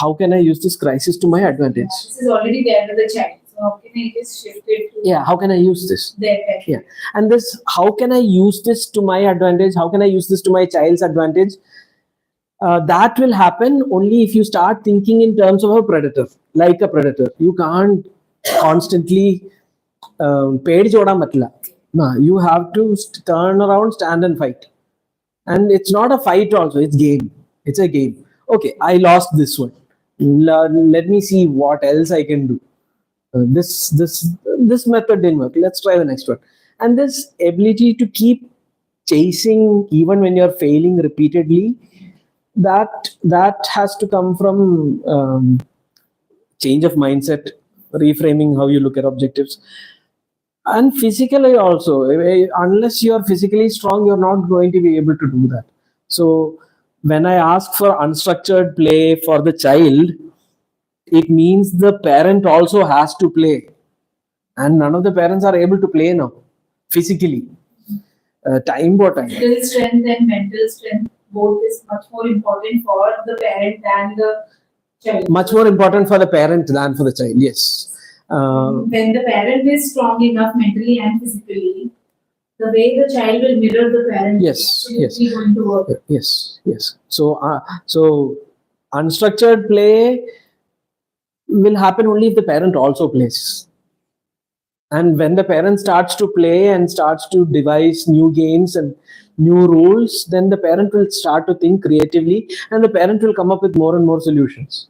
how can I use this crisis to my advantage? This is already there with the child. So how can I just shift it to Yeah, how can I use this? their pet? Yeah. And this, how can I use this to my advantage? How can I use this to my child's advantage? That will happen only if you start thinking in terms of a predator, like a predator. You can't constantly ped choda matla. No, you have to turn around, stand and fight. And it's not a fight also, it's game. It's a game. Okay, I lost this one. Let me see what else I can do. This method didn't work. Let's try the next one. And this ability to keep chasing even when you're failing repeatedly, that has to come from change of mindset, reframing how you look at objectives. And physically also, unless you're physically strong, you're not going to be able to do that. So when I ask for unstructured play for the child, it means the parent also has to play. And none of the parents are able to play now, physically. Time for time. Physical strength and mental strength both is much more important for the parent than the child. Much more important for the parent than for the child, yes. When the parent is strong enough mentally and physically, the way the child will mirror the parent Yes, is yes. absolutely going to work. Yes. So unstructured play will happen only if the parent also plays. And when the parent starts to play and starts to devise new games and new rules, then the parent will start to think creatively, and the parent will come up with more and more solutions.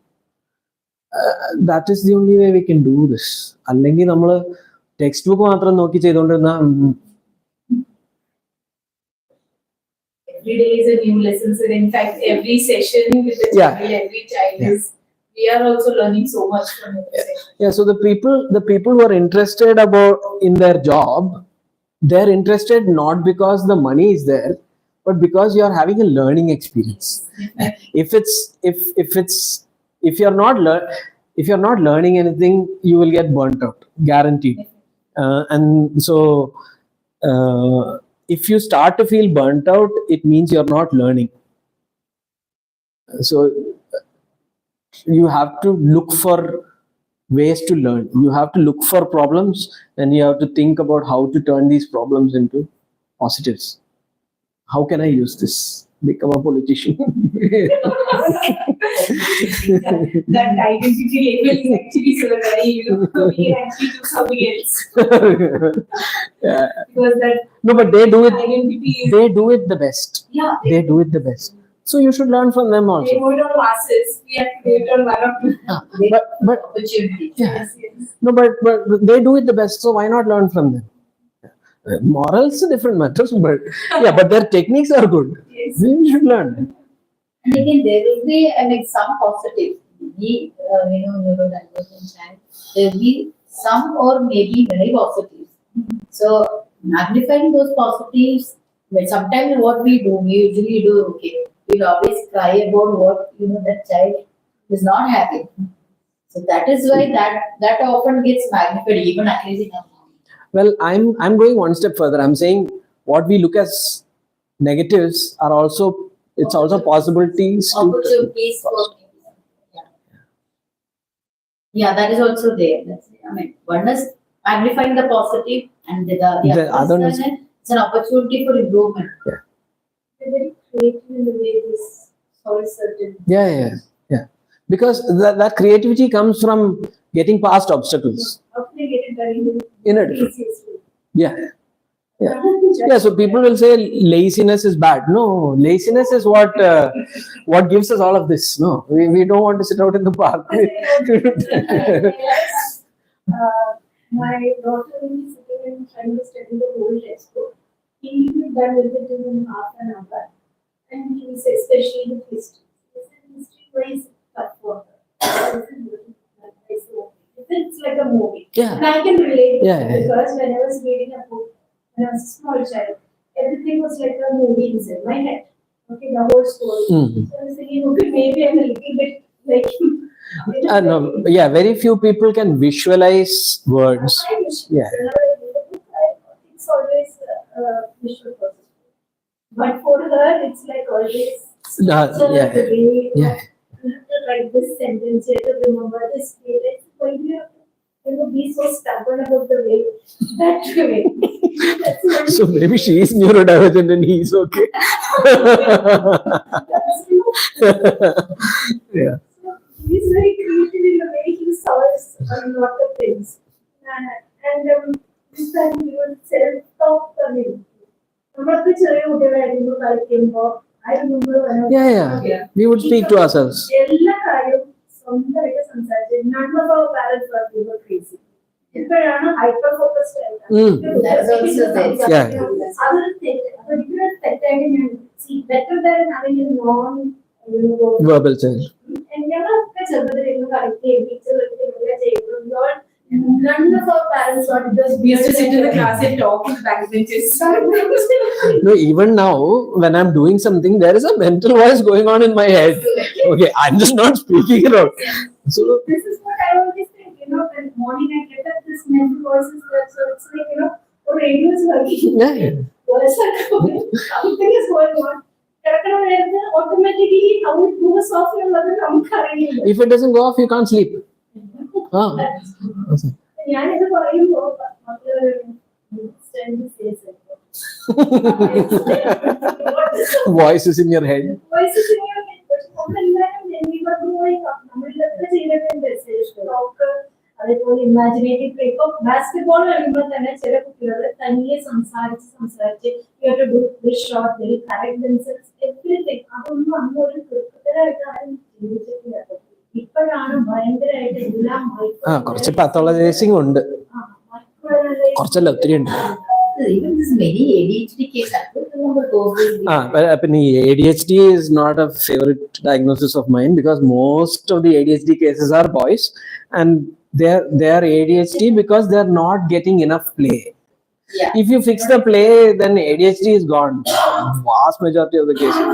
That is the only way we can do this. അല്ലെങ്കിൽ നമ്മൾ text book മാത്രം നോക്കി ചെയ്തുകൊണ്ടിരുന്ന Every day is a new lesson. So in fact, every session with the Yeah. child, every child is, we are also learning so much from every session. Yeah, so the people who are interested about in their job, they're interested not because the money is there, but because you are having a learning experience. If you're not learning anything, you will get burnt out, guaranteed. And so if you start to feel burnt out, it means you're not learning. So you have to look for ways to learn. You have to look for problems, and you have to think about how to turn these problems into positives. How can I use this? Become a politician. That identity label is actually so very, we actually do something else. Yeah. Because that No, but they do it. identity is, They do it the best. yeah, They do it the best. So you should learn from them they also. do it on masses. We have to do it on one or two. But Opportunity. Yeah. Yes, yes. no, but they do it the best. So why not learn from them? Morals different matters, but yeah, but their techniques are good. Yes. You should learn. And again, there will be some positive. Maybe, neurodivergent child, there will be some or maybe very positives. So magnifying those positives, well, sometimes what we usually do, okay, we'll always cry about what that child is not happy. So that is why that often gets magnified, even at least in our mind. Well, I'm going one step further. I'm saying what we look as negatives are also, it's also possibilities to, Opportunities for yeah, that is also there. One is magnifying the positive, and the other other is- is it's an opportunity for improvement. They're very creative in the way they solve certain. yeah. Because that creativity comes from getting past obstacles. How can I get in a different, yeah. Yeah, so people will say laziness is bad. No, laziness is what gives us all of this. No, we don't want to sit out in the park. My daughter will be sitting and trying to study the whole textbook. He will be done with it in half an hour. And he will say, especially the history. He said, history, why is it tough for her? It's like a movie. Yeah. And I can relate to Yeah, it yeah. because when I was reading a book, when I was a small child, everything was like a movie inside my head. Okay, the whole story. Mhm. So I was thinking, okay, maybe I'm a little bit like. No, yeah, very few people can visualize words. Yeah. It's always visual process. But for her, it's like always. Yeah. The way Yeah. you have to write this sentence, you have to remember this way. It's going to be so stubborn about the way that way. That's why- So maybe she is neurodivergent and he is okay. Yeah. So he's very creative in the way he solves a lot of things. And this time he was self-talk coming. നമ്മളൊക്കെ ചെറിയ കുട്ടികളായിരുന്നു കളിക്കുമ്പോൾ I remember when I was Yeah. We would speak to ourselves. എല്ലാ കാര്യവും സ്വന്തമായിട്ട് സംസാരിച്ചു. None of our parents were crazy. ഇപ്പോഴാണ് hyper focused Mm. That's also there. Yeah. അതൊരു തെറ്റ്. അതൊരിക്കലും തെറ്റായിട്ട് ഞാൻ see better than having a non Verbal child. ഞങ്ങളൊക്കെ ചെറുപ്പത്തിലിരുന്ന് കളിക്കുകയും ടീച്ചർ എല്ലാം ചെയ്യുമ്പോൾ none of our parents got it. We used to sit in the class and talk in the backbenches. No, even now, when I'm doing something, there is a mental voice going on in my head. Okay, I'm just not speaking it out. So, This is what I always think, when morning I get up, this mental voice is there, so it's like, the radio is working. yeah. Voice are coming, something is going on. Automatically, how it goes off your mother, If it doesn't go off, you can't sleep. Ah. ഞാനിത് പറയുമ്പോൾ Voices in your head. voices in your head. നമ്മളെല്ലാവരും when we were growing up, നമ്മളിതൊക്കെ ചെയ്തിട്ടുണ്ട്. Self-talk, അതേപോലെ imaginative play. ഇപ്പൊ basketball കളിക്കുമ്പോൾ തന്നെ ചില കുട്ടികൾ തനിയെ സംസാരിച്ച് you have to do this shot, they will correct themselves, everything. അതൊന്നും അന്ന് ഒരു കൃത്യമായിട്ട് ആരും ചിന്തിച്ചിട്ടില്ല. ഇപ്പോഴാണ് ഭയങ്കരമായിട്ട് എല്ലാം കുറച്ച് pathologizing ഉണ്ട്. കുറച്ചല്ല ഒത്തിരി ഉണ്ട്. Even this many ADHD case, I don't remember those. But ADHD is not a favorite diagnosis of mine because most of the ADHD cases are boys, and they are ADHD because they are not getting enough play. Yeah. If you fix the play, then ADHD is gone. Vast majority of the cases.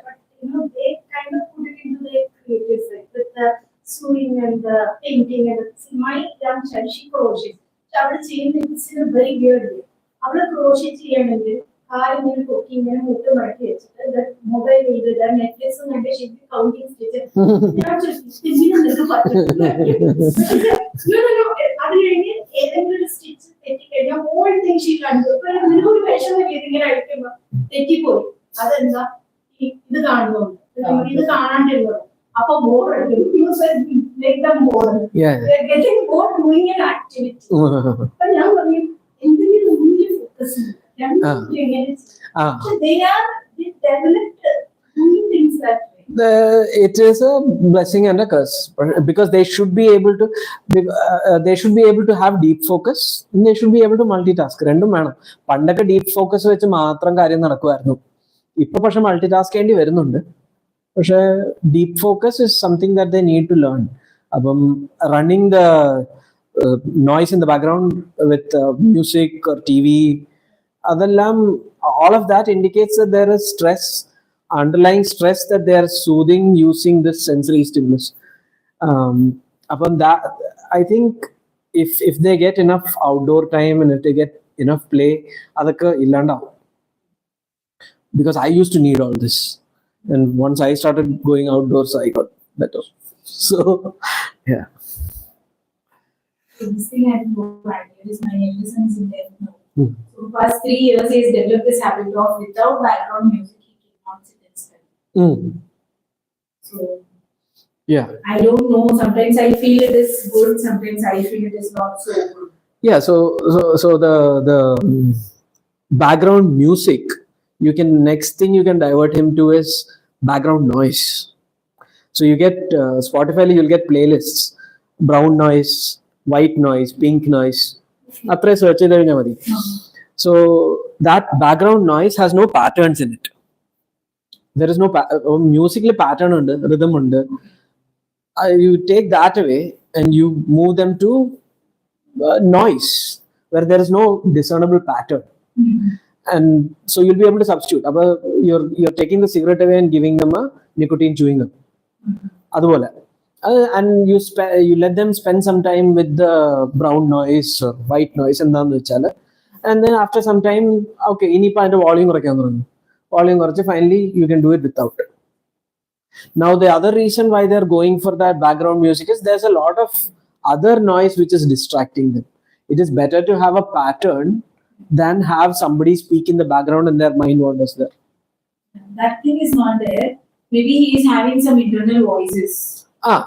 But they kind of put it into their creative side with the sewing and the painting and my young child, she crochet. അവള് ചെയ്യുന്ന it's in a very weird way. അവള് crochet ചെയ്യണമെങ്കിൽ കാലിങ്ങനെ പൊക്കി ഇങ്ങനെ മുട്ട് മടക്കി വെച്ചിട്ട് മൊബൈൽ ചെയ്തിട്ട് നെറ്റ്ഫ്ലിക്സും കണ്ട് ശരിക്കും കൗണ്ടിങ് സ്റ്റിച്ച് അത് കഴിഞ്ഞ് ഏതെങ്കിലും ഒരു സ്റ്റിച്ച് തെറ്റിക്കഴിഞ്ഞാൽ ഹോൾ തിങ് ഷീ കണ്ടു. ഒരു വിഷമം ഇങ്ങനെ അടിക്കുമ്പോ തെറ്റിപ്പോയി. അതെന്താ ഇത് കാണുന്നുണ്ട്, ഇത് കാണാണ്ടിരുന്നു. അപ്പൊ ബോർ അടിക്കും. Make them bored. Yeah. They're getting bored doing an activity. But now we really focus. So they developed doing things that way. It is a blessing and a curse because they should be able to have deep focus and they should be able to multitask. രണ്ടും വേണം. പണ്ടൊക്കെ deep focus വെച്ച് മാത്രം കാര്യം നടക്കുമായിരുന്നു. ഇപ്പൊ പക്ഷെ മൾട്ടിടാസ്ക് ചെയ്യേണ്ടി വരുന്നുണ്ട്. പക്ഷെ deep focus is something that they need to learn. അപ്പം running the noise in the background with music or TV, adellam, all of that indicates that there is stress, underlying stress that they are soothing using this sensory stimulus. Upon that, I think if they get enough outdoor time and if they get enough play, adakku illanda. Because I used to need all this, and once I started going outdoors, I got better. So, yeah. So this thing I have no idea. This my youngest son is in there now. So past 3 years he has developed this habit of without background music he cannot sit and study. So Yeah. I don't know. Sometimes I feel it is good. Sometimes I feel it is not so good. Yeah. So the background music, next thing you can divert him to is background noise. So you get Spotify, you'll get playlists, brown noise, white noise, pink noise. അത്രേ search ചെയ്ത് കഴിഞ്ഞാൽ മതി. So that background noise has no patterns in it. There is no musically pattern under rhythm under. You take that away and you move them to noise where there is no discernible pattern. And so you'll be able to substitute. You're taking the cigarette away and giving them a nicotine chewing gum. അതുപോലെ and you let them spend some time with the brown noise or white noise എന്താന്ന് വെച്ചാൽ, and then after some time, okay, ഇനിയിപ്പോൾ അതിന്റെ volume കുറയ്ക്കാൻ തുടങ്ങും. Volume കുറച്ച് finally you can do it without it. Now the other reason why they're going for that background music is there's a lot of other noise which is distracting them. It is better to have a pattern than have somebody speak in the background and their mind wanders there. That thing is not there. Maybe he is having some internal voices.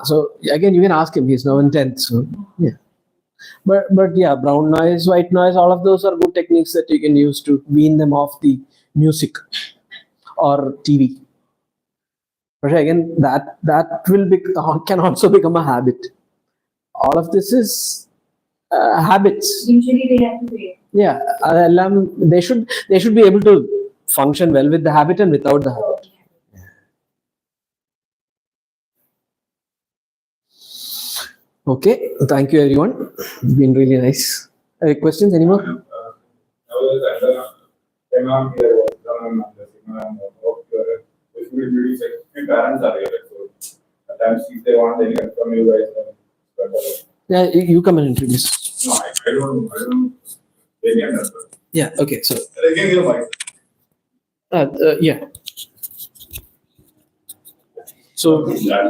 So again, you can ask him. He's now in 10th, so yeah. But yeah, brown noise, white noise, all of those are good techniques that you can use to wean them off the music or TV. But again, that can also become a habit. All of this is habits. Usually they have to pay. Yeah, they should be able to function well with the habit and without the habit. Okay, thank you everyone. It's been really nice. Questions anymore? Parents are here, so at times if they want any help from you guys, Yeah, you come and introduce. no, I don't. They can help. Yeah, okay, so They can give mic. yeah. So That